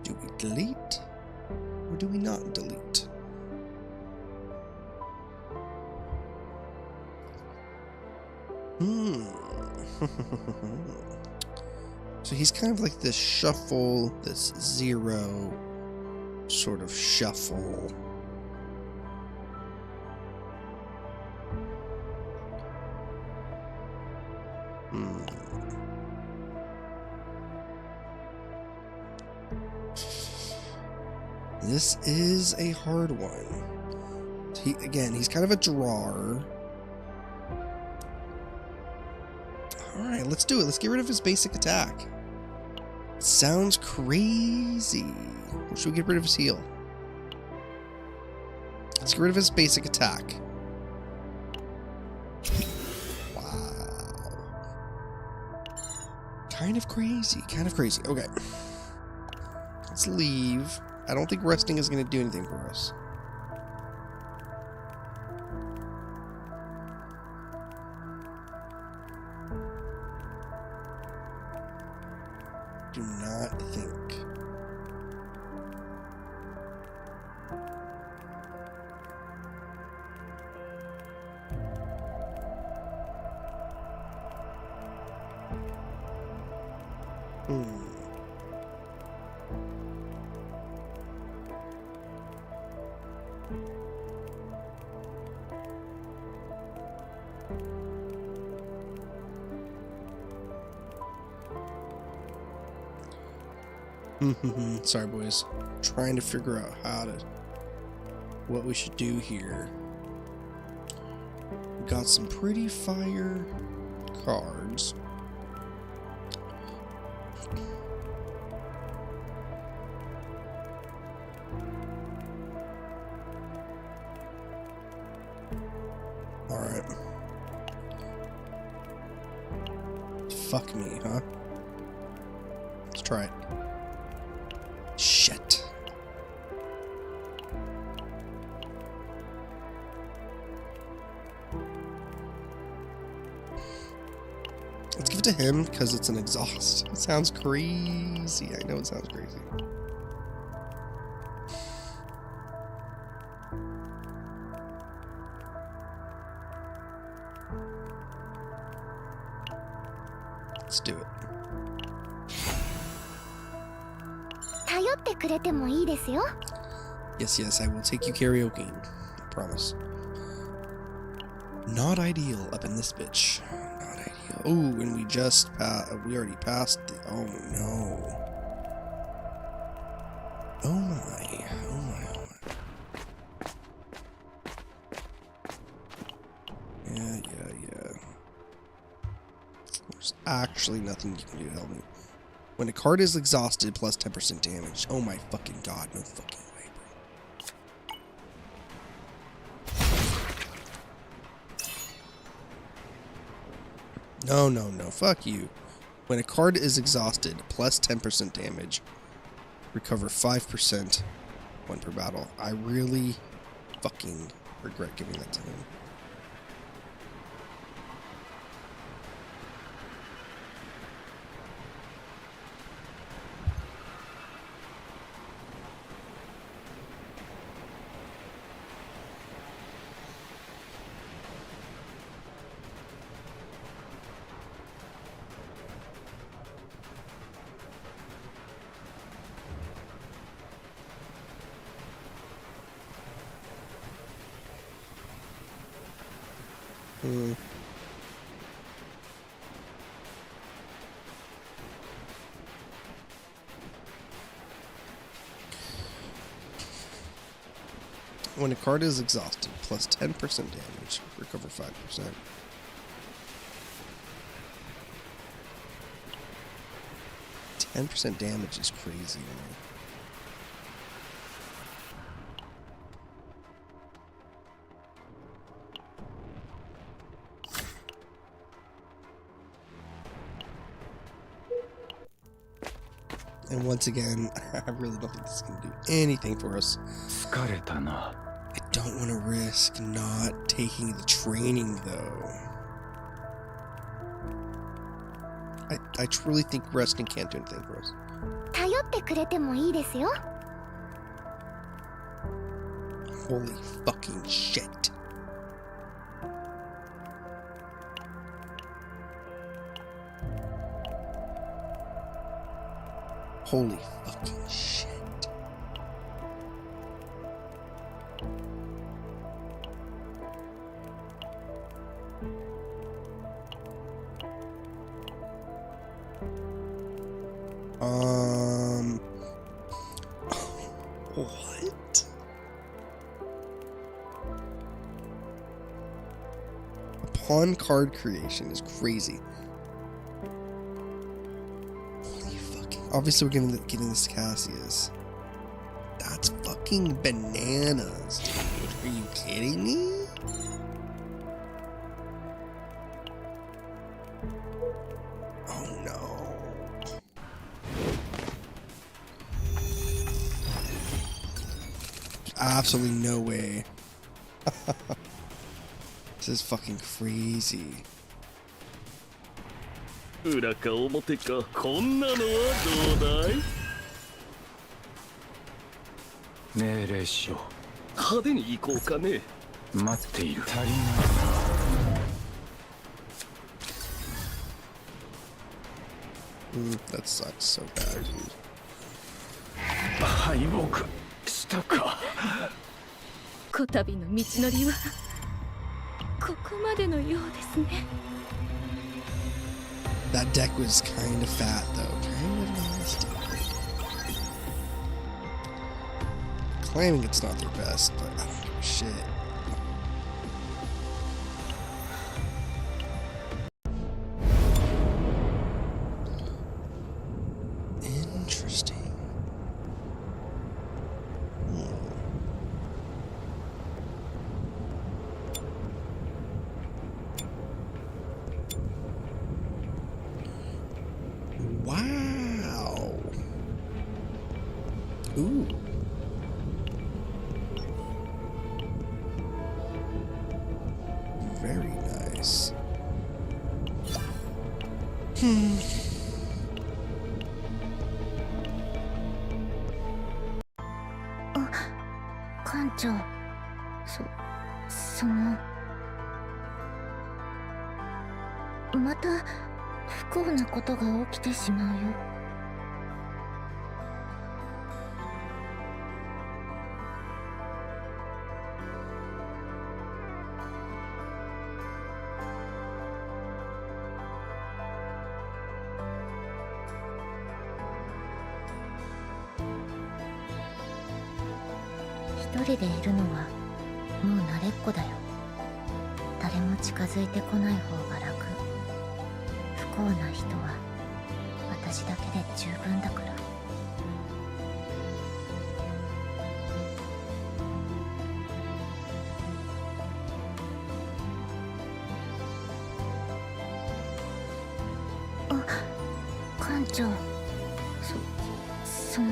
Do we delete or do we not delete? So he's kind of like this shuffle, this 0 sort of shuffle. This is a hard one. He's kind of a drawer. Alright, let's do it. Let's get rid of his basic attack. Sounds crazy. Or should we get rid of his heal? Let's get rid of his basic attack. Wow. Kind of crazy. Kind of crazy. Okay. Let's leave. I don't think resting is going to do anything for us. Do not think. Sorry, boys. Trying to figure out what we should do here. We got some pretty fire cards. fuck me, huh? Let's try it. Shit. Let's give it to him because it's an exhaust. It sounds crazy. I know it sounds crazy. Let's do it. Yes, yes, I will take you karaoke. I promise. Not ideal up in this bitch. Not ideal. Oh, and we already passed the, oh no. Oh my. Oh my. Oh my. Yeah. There's actually nothing you can do to help me. When a card is exhausted, plus 10% damage. Oh my fucking god, no fucking way, bro. No, fuck you. When a card is exhausted, plus 10% damage, recover 5%, 1 per battle. I really fucking regret giving that to him. When a card is exhausted, plus 10% damage, recover 5%. 10% damage is crazy to me. And once again, I really don't think this is going to do anything for us. I don't want to risk not taking the training, though. I truly think resting can't do anything for us. Holy fucking shit. Holy fucking shit. What? Upon card creation is crazy. Holy fucking. Obviously, we're gonna end up getting this Cassius. That's fucking bananas, dude. Are you kidding me? Oh no. Absolutely no way. This is fucking crazy. That sucks so bad, dude. こたびの道のりはここまでのようですね。 That deck was kind of fat, though. Kind of nasty. Claiming it's not their best, but I don't give a shit. Interesting. Wow. Ooh. Very nice.一人でいるのはもう慣れっこだよ。誰も近づいてこない方が楽。不幸な人は私だけで十分だから。あ、館長、その。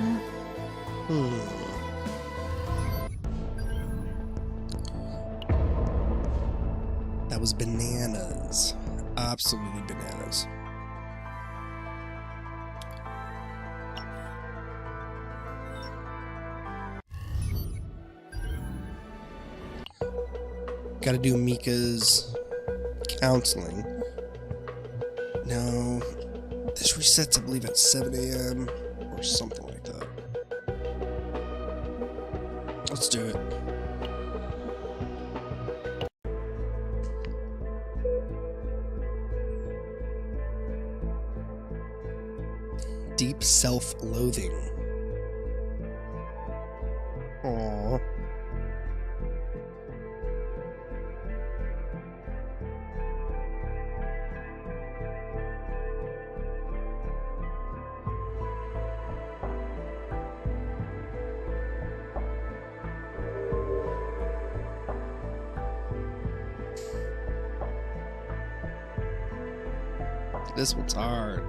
That was bananas. Absolutely bananas. Gotta do Mika's counseling. No, this resets, I believe, at 7 a.m. or something like that. Let's do it. Deep self-loathing. Aww. This one's hard.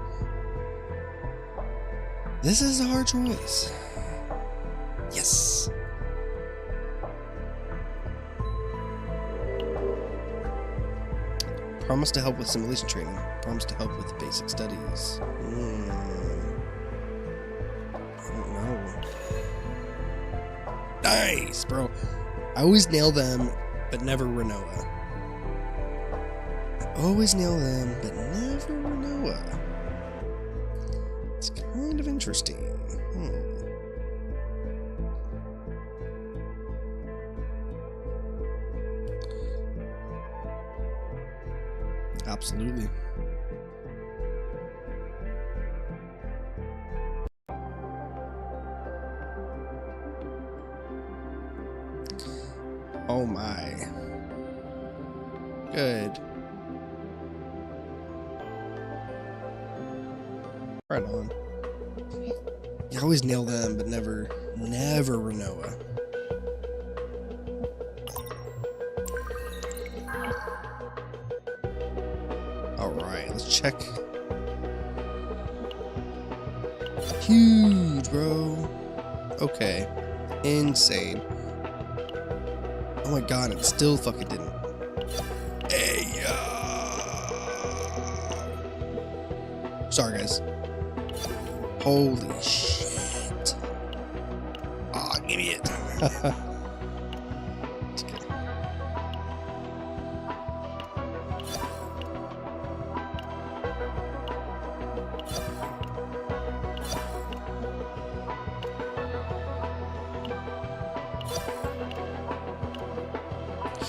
This is a hard choice. Yes. Promise to help with simulation training. Promise to help with basic studies. I don't know. Nice, bro. I always nail them, but never Renoa. I always nail them, but never Renoa. It's kind of interesting. Absolutely. Oh my. Good. Right on. You always nail them, but never Renoa. Alright, let's check. Huge, bro. Okay. Insane. Oh my god, it still fucking didn't. Hey, sorry, guys. Holy shit. Aw, oh, give me it. Just kidding.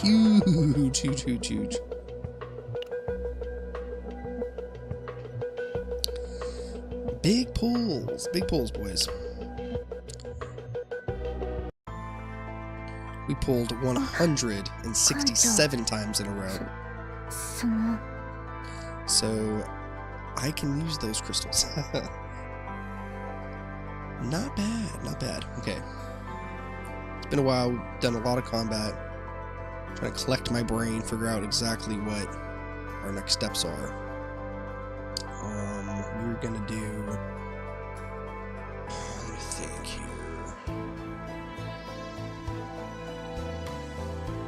Huge, huge, huge, huge. Big pulls, boys. We pulled 167 times in a row. So, I can use those crystals. Not bad, not bad. Okay. It's been a while, we've done a lot of combat. Trying to collect my brain, figure out exactly what our next steps are. we're gonna do. Let me think here.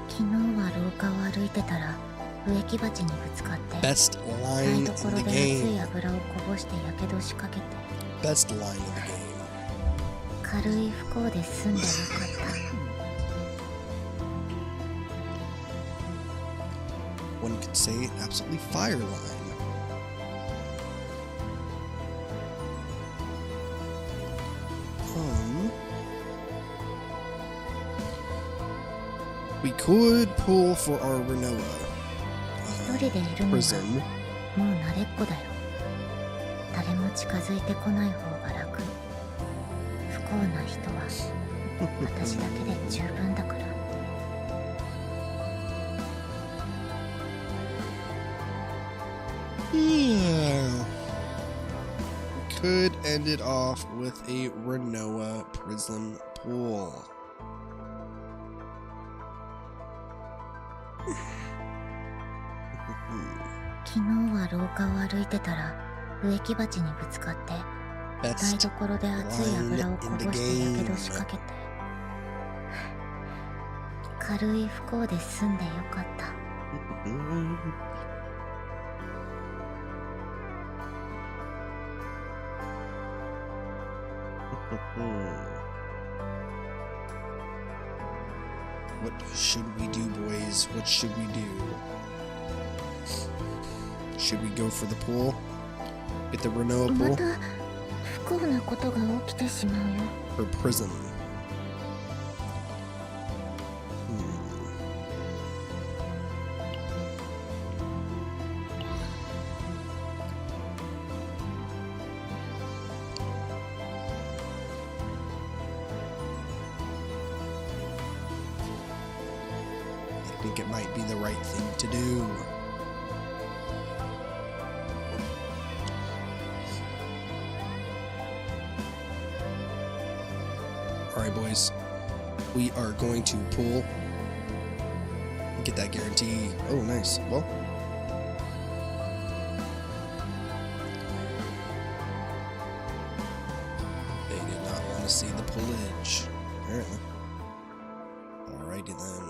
昨日は廊下を歩いてたら植木鉢にぶつかって Best 台 line in 所 the で熱い game. 油をこぼしてやけどしかけて Best line in the game. 軽い不幸で済んでよかった。 One could say absolutely fire line. We could pull for our Renoa 一人でいるのは prism. もう慣れっこだよ。誰も近づいてこない方が楽。不幸な人は私だけで十分だから。 Yeah. Could end it off with a Renoa prism pull. Hmm. 昨日は廊下を歩いてたら植木鉢にぶつかって台 Best 所で熱い油をこぼしてやけどしかけて軽い不幸で済んでよかった。 What should we do, boys? What should we do? Should we go for the pool? Get the Renoa ま pool? た不幸なことが起きてしまうよ。 Or prism? I think it might be the right thing to do. Alright, boys. We are going to pull. Get that guarantee. Oh, nice. Well. They did not want to see the pullage, apparently. Alrighty then.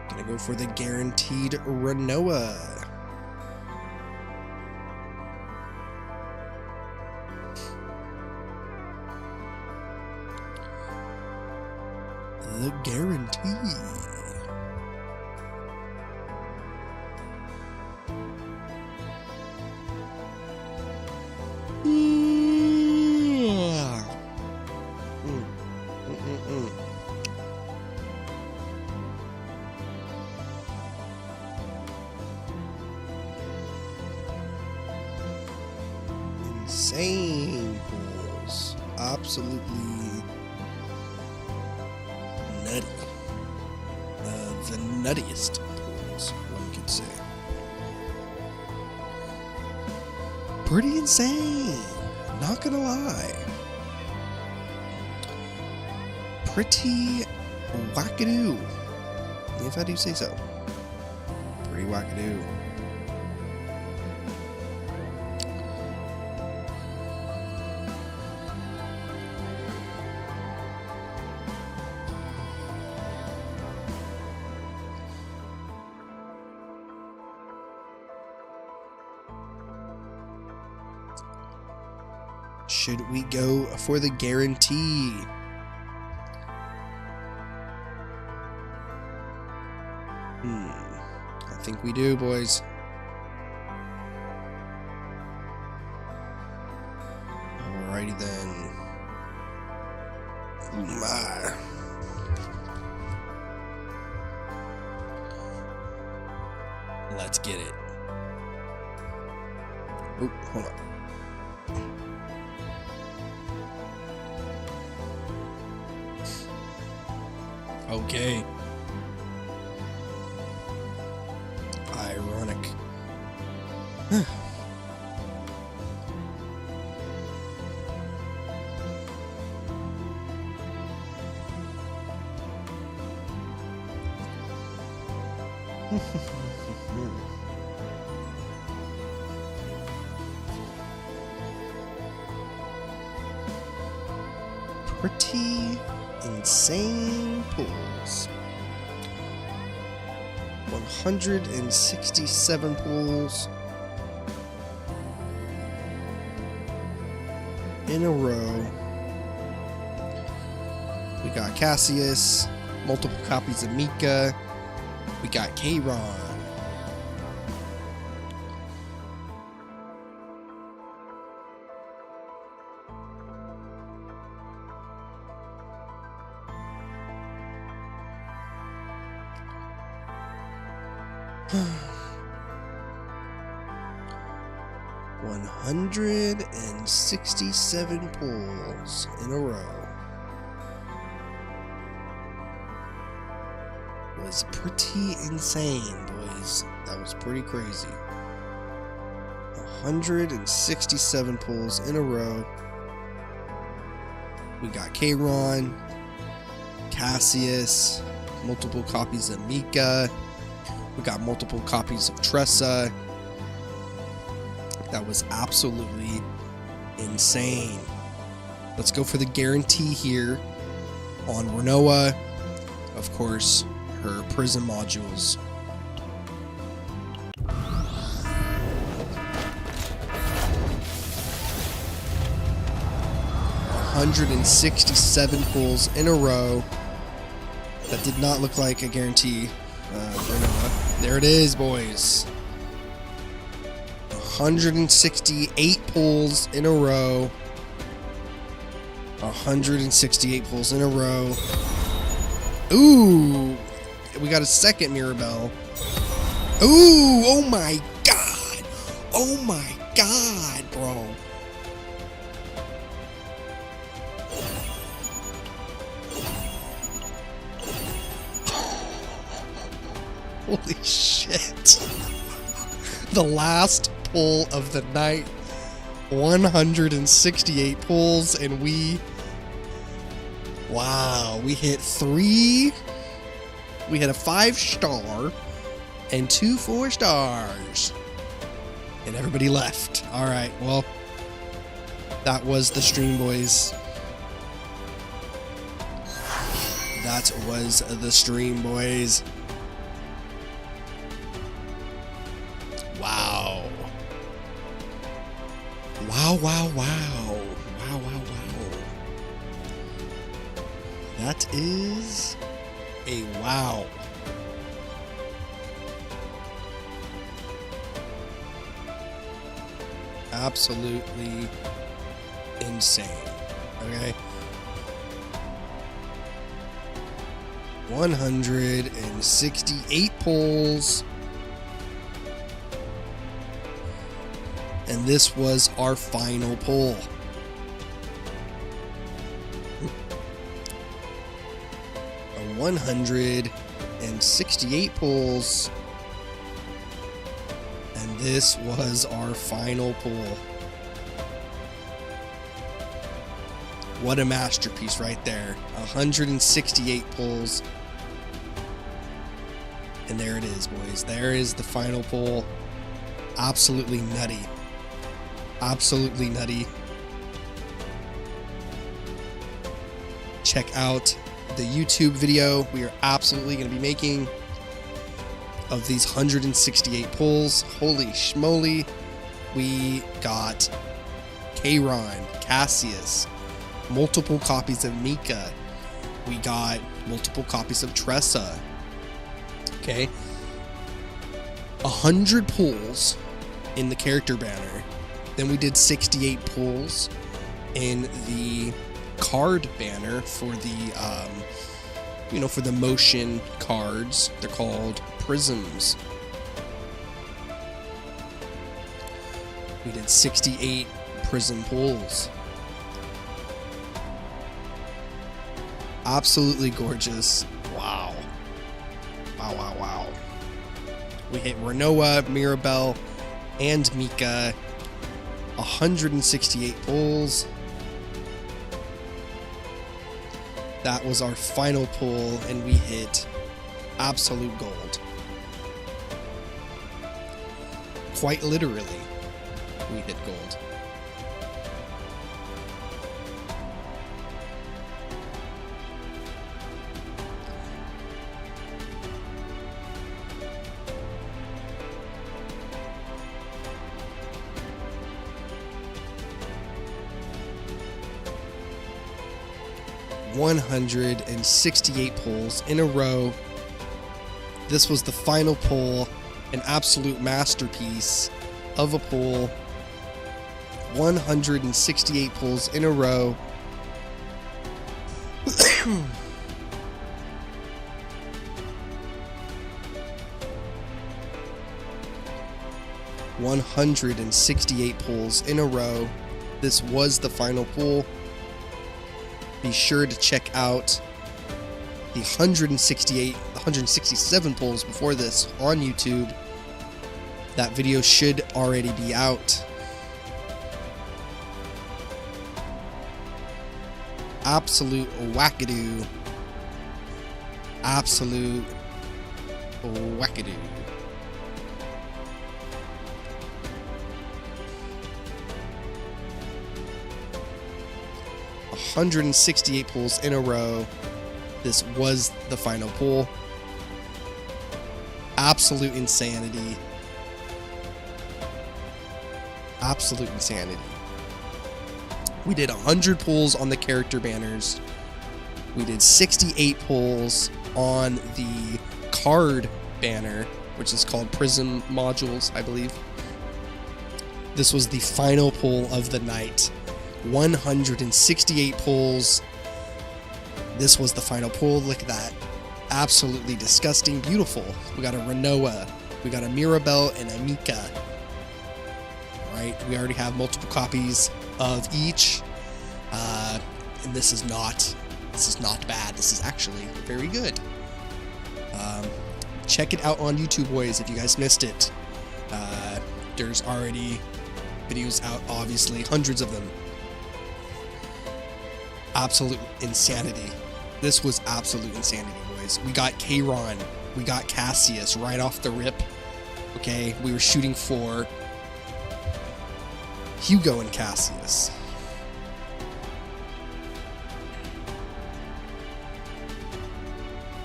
Gonna go for the guaranteed Renoa. The guarantee. Yeah. Insane pools. Absolutely nutty. The nuttiest pools, one could say. Pretty insane. Not gonna lie. Pretty wackadoo, if I do say so. Pretty wackadoo. Should we go for the guarantee? I think we do, boys. Alrighty then. My. Let's get it. Oh, hold on. Okay. Ironic. Pretty insane pulls. 167 pulls in a row. We got Cassius, multiple copies of Mika. We got Kayron. $167 pulls in a row. Was pretty insane, boys. That was pretty crazy. 167 pulls in a row. We got Kayron, Cassius, multiple copies of Mika. We got multiple copies of Tressa. That was absolutely insane. Let's go for the guarantee here on Renoa. Of course, her prism modules. $167 pulls in a row. That did not look like a guarantee. Renoa. There it is, boys. 168 pulls in a row. 168 pulls in a row. Ooh, we got a second Mirabelle. Ooh, oh my god. Oh my god, bro. Holy shit. The last pull of the night. 168 pulls, and wow, we hit 3. We hit a 5-star and 2 4-stars. And everybody left. Alright, well, that was the stream, boys. That was the stream, boys. Wow. Wow, wow, wow. Wow, wow, wow. That is a wow. Absolutely insane. Okay. 168 pulls. And this was our final pull. A 168 pulls. And this was our final pull. What a masterpiece right there. 168 pulls. And there it is, boys. There is the final pull. Absolutely nutty. Absolutely nutty. Check out the YouTube video we are absolutely going to be making of these 168 pulls. Holy schmoly. We got Kayron, Cassius, multiple copies of Mika. We got multiple copies of Tressa. Okay. 100 pulls in the character banner. Then we did 68 pulls in the card banner for the, for the motion cards. They're called prisms. We did 68 prism pulls. Absolutely gorgeous. Wow. Wow, wow, wow. We hit Renoa, Mirabelle, and Mika. 168 pulls. That was our final pull, and we hit absolute gold. quite literally, we hit gold. $168 pulls in a row. This was the final pull, an absolute masterpiece of a pull. 168 pulls in a row. $168 pulls in a row. This was the final pull. Be sure to check out the 167 pulls before this on YouTube. That video should already be out. Absolute wackadoo. Absolute wackadoo. $168 pulls in a row. This was the final pull. Absolute insanity. Absolute insanity. We did 100 pulls on the character banners. We did 68 pulls on the card banner, which is called Prism Modules, I believe. This was the final pull of the night. 168 pulls. This was the final pull. Look at that. Absolutely disgusting. Beautiful. We got a Renoa. We got a Mirabelle and a Mika. Right? We already have multiple copies of each. And this is not bad. This is actually very good. Check it out on YouTube, boys, if you guys missed it. There's already videos out, obviously, hundreds of them. Absolute insanity. This was absolute insanity, boys. We got Kayron. We got Cassius right off the rip. Okay, we were shooting for Hugo and Cassius.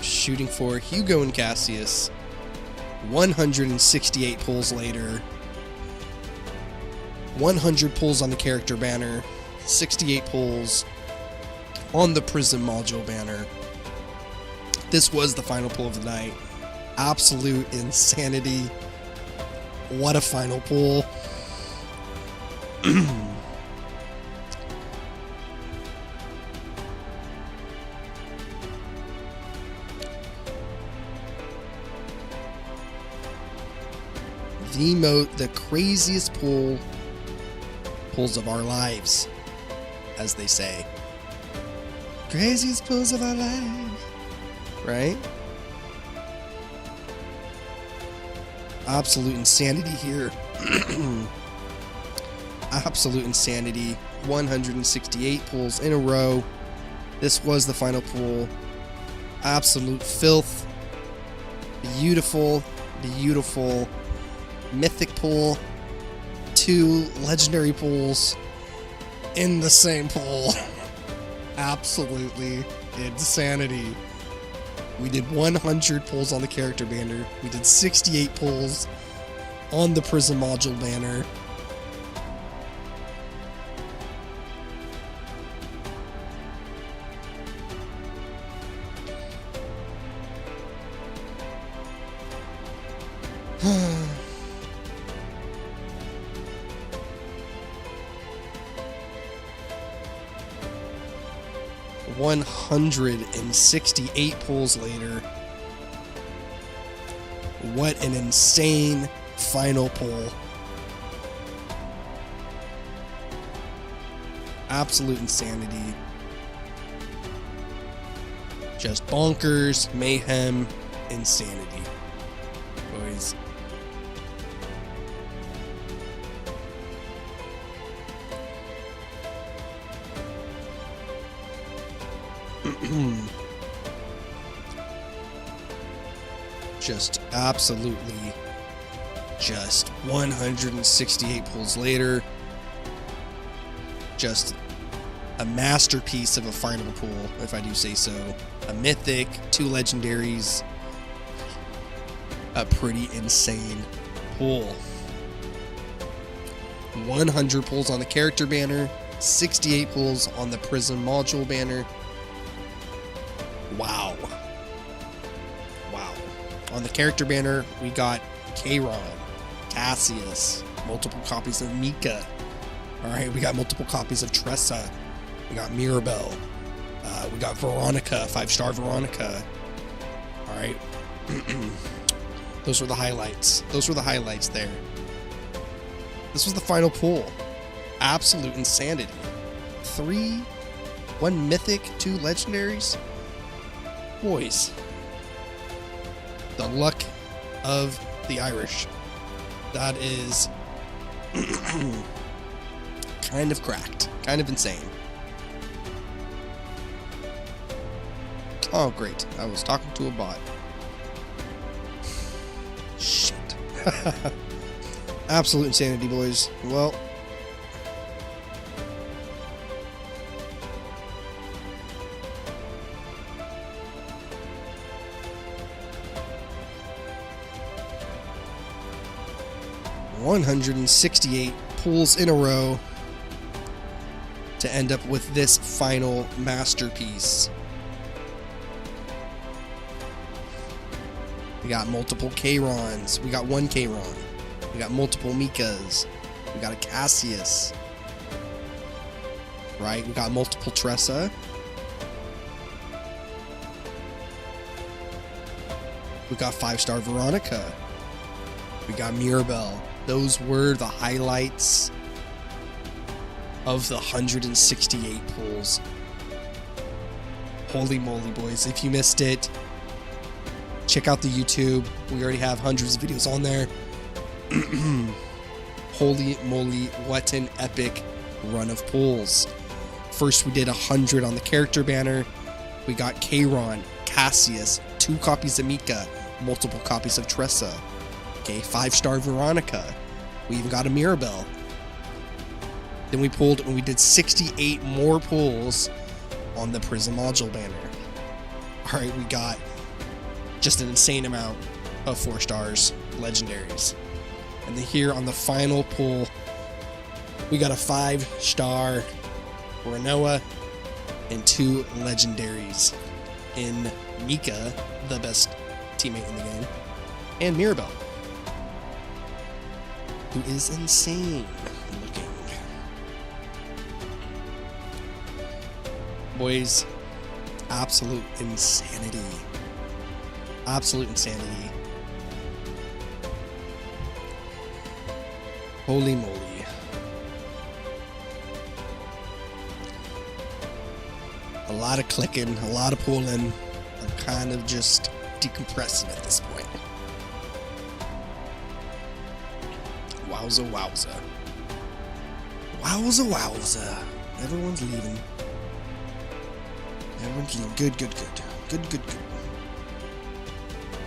Shooting for Hugo and Cassius. 168 pulls later. 100 pulls on the character banner. 68 pulls on the Prism Module banner. This was the final pull of the night. Absolute insanity. What a final pull. The craziest pulls of our lives, as they say. Craziest pulls of our lives, right? Absolute insanity here. Absolute insanity. 168 pulls in a row. This was the final pull. Absolute filth. Beautiful, beautiful mythic pull. 2 legendary pulls in the same pull. Absolutely insanity. We did 100 pulls on the character banner. We did 68 pulls on the Prism Module banner. $168 pulls later. What an insane final pull. Absolute insanity. Just bonkers, mayhem, insanity. Boys. Just absolutely just 168 pulls later. Just a masterpiece of a final pull, if I do say so. A mythic, 2 legendaries. A pretty insane pull. 100 pulls on the character banner, 68 pulls on the Prism module banner. Wow. Wow. On the character banner, we got Kayron, Cassius, multiple copies of Mika. Alright, we got multiple copies of Tressa. We got Mirabelle. We got Veronica, 5-star Veronica. Alright. Those were the highlights. Those were the highlights there. This was the final pull. Absolute insanity. 1 mythic, 2 legendaries. Boys. The luck of the Irish. That is kind of cracked. Kind of insane. Oh, great. I was talking to a bot. Shit. Absolute insanity, boys. Well, $168 pulls in a row to end up with this final masterpiece. We got multiple Kayrons. We got 1 Kayron. We got multiple Mikas. We got a Cassius. Right? We got multiple Tressa. We got 5-star Veronica. We got Mirabelle. Those were the highlights of the 168 pulls. Holy moly, boys. If you missed it, check out the YouTube. We already have hundreds of videos on there. Holy moly, what an epic run of pulls. First, we did 100 on the character banner. We got Kayron, Cassius, 2 copies of Mika, multiple copies of Tressa. Okay, 5-star Veronica. We even got a Mirabelle. Then we pulled and we did 68 more pulls on the Prism module banner. Alright, we got just an insane amount of 4 stars, legendaries. And then here on the final pull, we got a 5-star Renoa and 2 legendaries in Mika, the best teammate in the game, and Mirabelle, who is insane looking. Boys, absolute insanity. Absolute insanity. Holy moly. A lot of clicking, a lot of pulling. I'm kind of just decompressing at this point. Wowza, wowza. Wowza, wowza. Everyone's leaving. Everyone's leaving. Good, good, good. Good, good, good.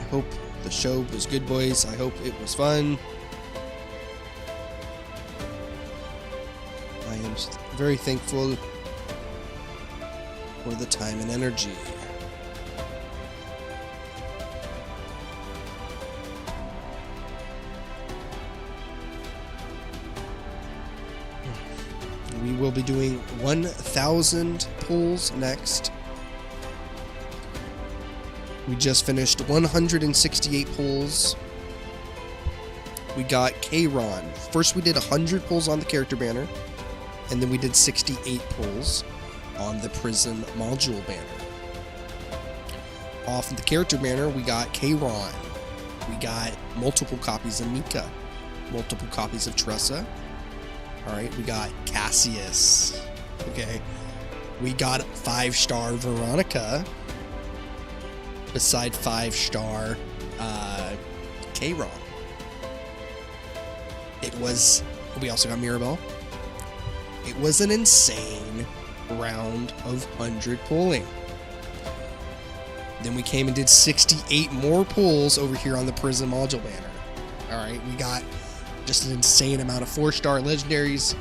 I hope the show was good, boys. I hope it was fun. I am very thankful for the time and energy. We will be doing 1,000 pulls next. We just finished 168 pulls. We got Kayron. First we did 100 pulls on the character banner, and then we did 68 pulls on the Prism module banner. Off the character banner, we got Kayron. We got multiple copies of Mika, multiple copies of Tressa. Alright, we got Cassius. Okay. We got 5-star Veronica. Beside 5-star Kayron. We also got Mirabelle. It was an insane round of 100 pulling. Then we came and did 68 more pulls over here on the Prism module banner. All right, we got just an insane amount of 4-star legendaries.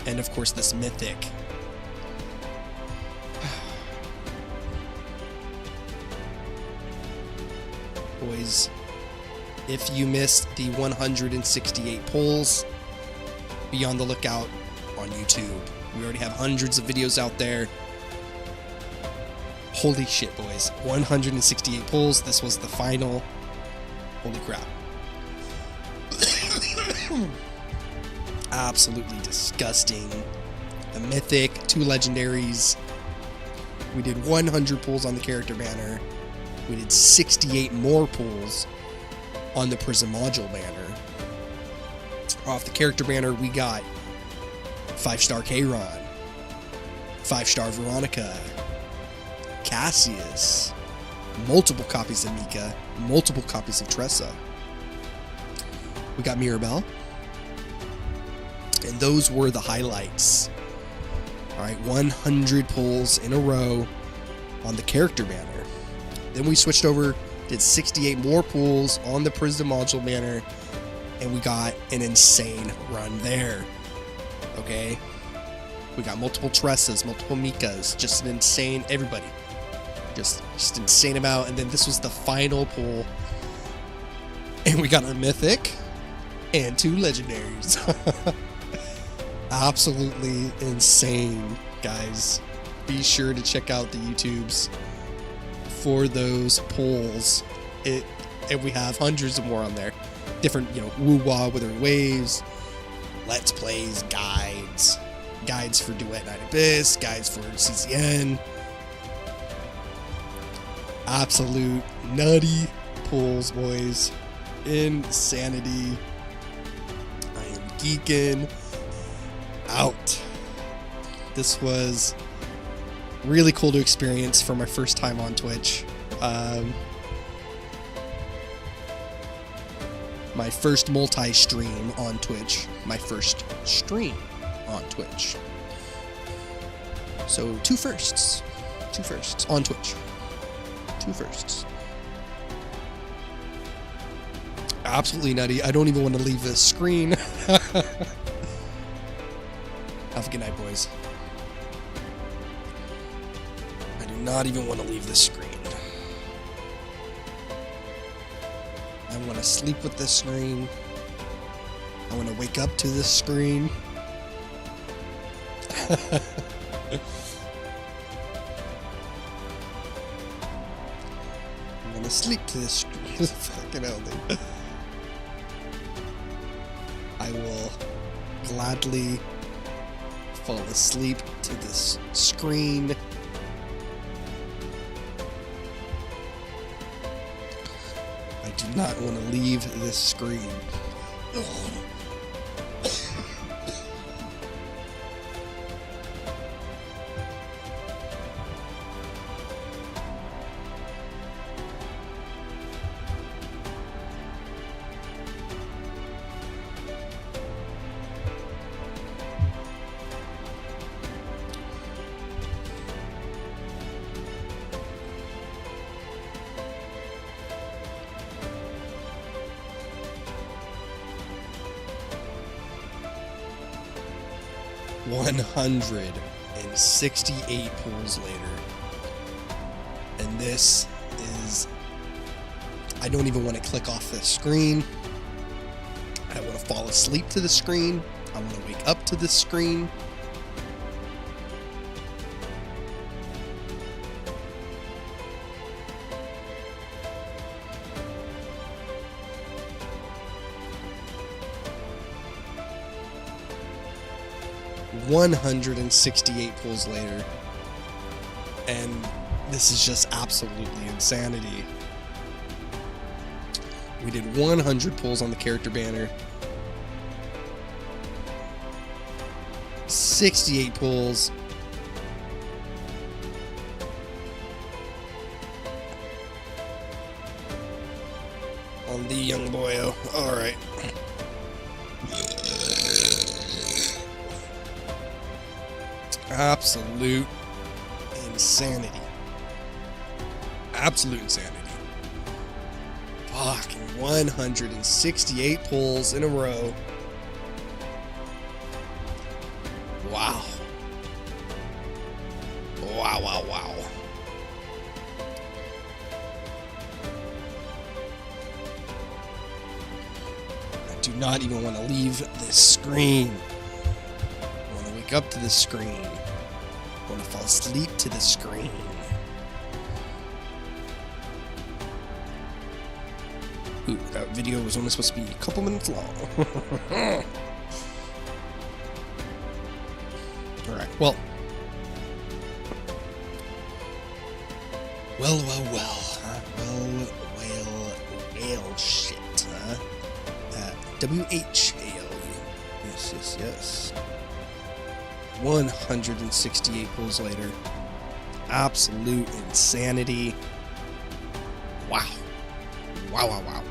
And of course, this mythic. Boys, if you missed the 168 pulls, be on the lookout on YouTube. We already have hundreds of videos out there. Holy shit, boys. 168 pulls. This was the final. Holy crap. Absolutely disgusting. A mythic, 2 legendaries. We did 100 pulls on the character banner. We did 68 more pulls on the Prism Module banner. Off the character banner, we got 5-star Kayron, 5-star Veronica, Cassius, multiple copies of Mika, multiple copies of Tressa. We got Mirabelle. And those were the highlights. Alright, 100 pulls in a row on the character banner. Then we switched over, did 68 more pulls on the Prism Module banner, and we got an insane run there. Okay? We got multiple Tressas, multiple Mikas, just an insane, everybody. Just insane amount. And then this was the final pull. And we got a mythic and 2 legendaries. Absolutely insane, guys. Be sure to check out the YouTubes for those pulls. And we have hundreds of more on there. Different, woo-wah, Withering Waves, Let's Plays, guides for Duet Night Abyss, guides for CCN. Absolute nutty pulls, boys. Insanity. I am geeking out. This was really cool to experience for my first time on Twitch. My first multi-stream on Twitch. My first stream on Twitch. So 2 firsts. 2 firsts on Twitch. 2 firsts. Absolutely nutty. I don't even want to leave this screen. Have a good night, boys. I do not even want to leave this screen. I want to sleep with this screen. I want to wake up to this screen. I'm going to sleep to this screen. Fucking hell, dude. I will gladly fall asleep to this screen. I do not want to leave this screen. Ugh. 168 pulls later. And this is... I don't even want to click off this screen. I want to fall asleep to the screen. I want to wake up to this screen. $168 pulls later, and this is just absolutely insanity. We did 100 pulls on the character banner, 68 pulls, on the young boyo. All right. Absolute insanity. Absolute insanity. Fucking 168 pulls in a row. Wow. Wow, wow, wow. I do not even want to leave this screen. I want to wake up to this screen. I want to fall asleep to this screen. Ooh, that video was only supposed to be a couple minutes long. Alright, well. Well. Well, shit, huh? W-H-A-L-U. Yes. 168 pulls later. Absolute insanity. Wow. Wow.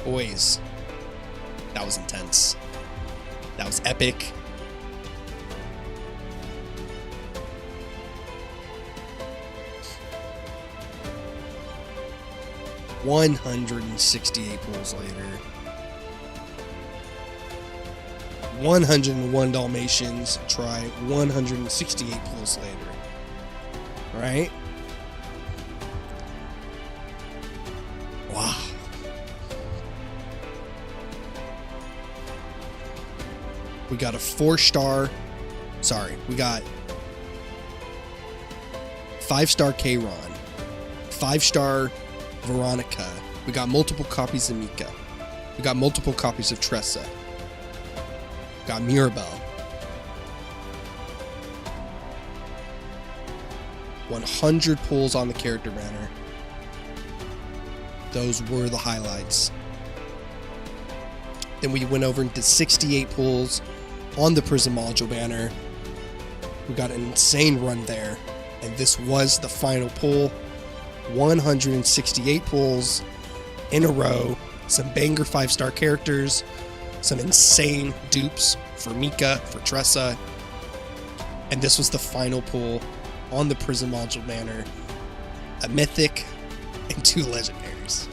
Boys, that was intense. That was epic. $168 pulls later. 101 Dalmatians try 168 pulls later. Right? Wow. We got a 4-star. Sorry, we got 5-star Kayron, 5-star Veronica. We got multiple copies of Mika. We got multiple copies of Tressa. We got Mirabelle. 100 pulls on the character banner. Those were the highlights. Then we went over and did 68 pulls on the Prism Module banner. We got an insane run there. And this was the final pull. 168 pulls in a row. Some banger 5-star characters. Some insane dupes for Mika, for Tressa. And this was the final pull on the Prism Module banner. A mythic and 2 legendaries.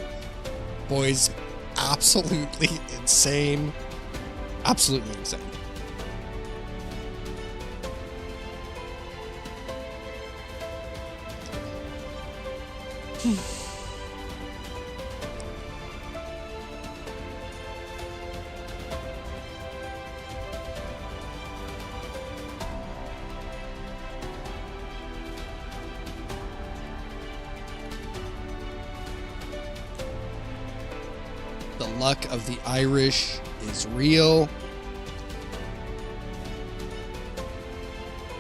Boys, absolutely insane. Absolutely insane. The luck of the Irish is real.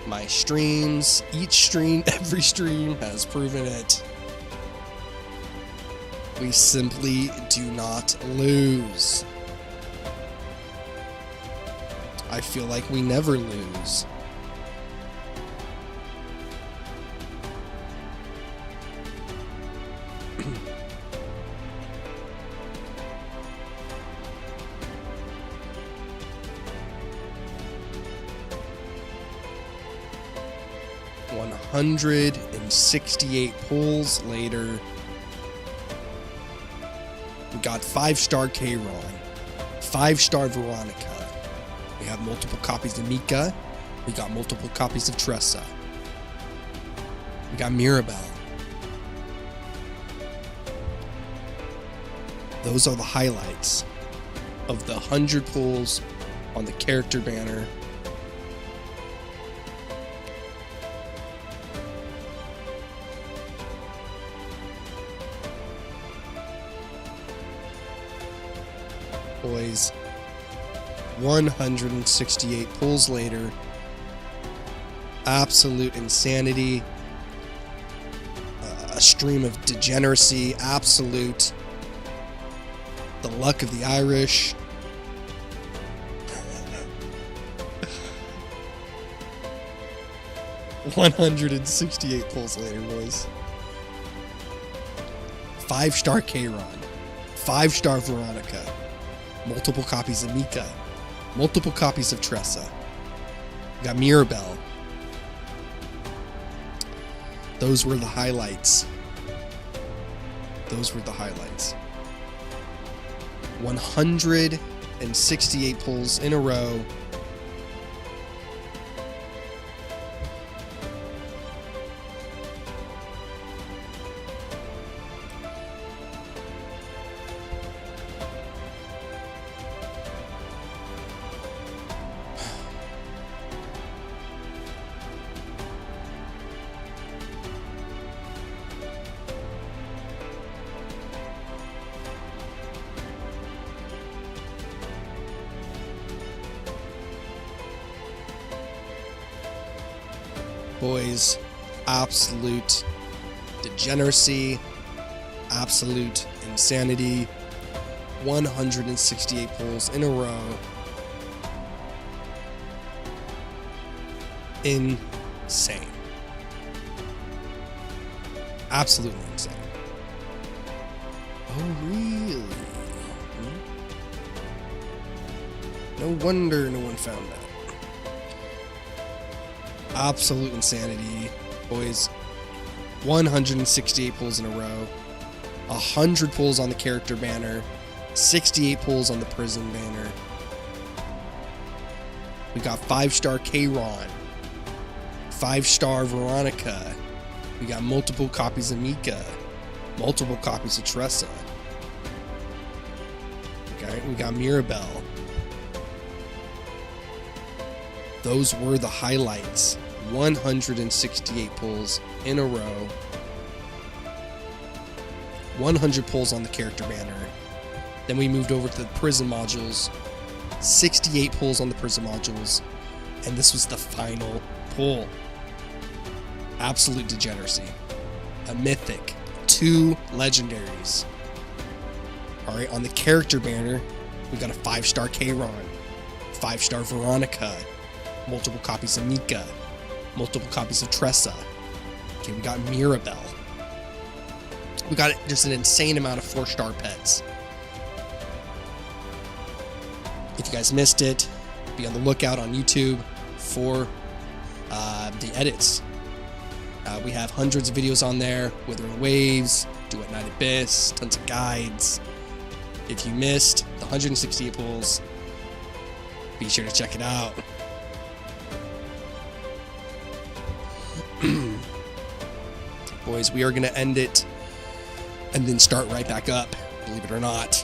My streams, each stream, every stream has proven it. We simply do not lose. I feel like we never lose. $168 pulls later. We got 5-star Kayron, 5-star Veronica. We have multiple copies of Mika. We got multiple copies of Tressa. We got Mirabelle. Those are the highlights of the 100 pulls on the character banner. Boys, 168 pulls later. Absolute insanity. A stream of degeneracy. Absolute. The luck of the Irish. $168 pulls later, boys. 5-star Kayron. 5-star Veronica. Multiple copies of Mika. Multiple copies of Tressa. We got Mirabelle. Those were the highlights Those were the highlights. 168 pulls in a row. Boys, absolute degeneracy, absolute insanity. 168 pulls in a row. Insane. Absolutely insane. Oh, really? No wonder no one found that. Absolute insanity, boys. 168 pulls in a row. 100 pulls on the character banner. 68 pulls on the prison banner. We got 5-star Kayron. 5-star Veronica. We got multiple copies of Mika. Multiple copies of Tressa. Okay, we got Mirabelle. Those were the highlights. 168 pulls in a row. 100 pulls on the character banner. Then we moved over to the prison modules. 68 pulls on the prison modules. And this was the final pull. Absolute degeneracy. A mythic. 2 legendaries. Alright, on the character banner, we got a 5-star Kayron. 5-star Veronica. Multiple copies of Mika. Multiple copies of Tressa. Okay, we got Mirabelle. We got just an insane amount of 4-star pets. If you guys missed it, be on the lookout on YouTube for the edits. We have hundreds of videos on there. Withering Waves, Do At Night Abyss, tons of guides. If you missed the 168 pulls, be sure to check it out. Boys, we are going to end it and then start right back up, believe it or not.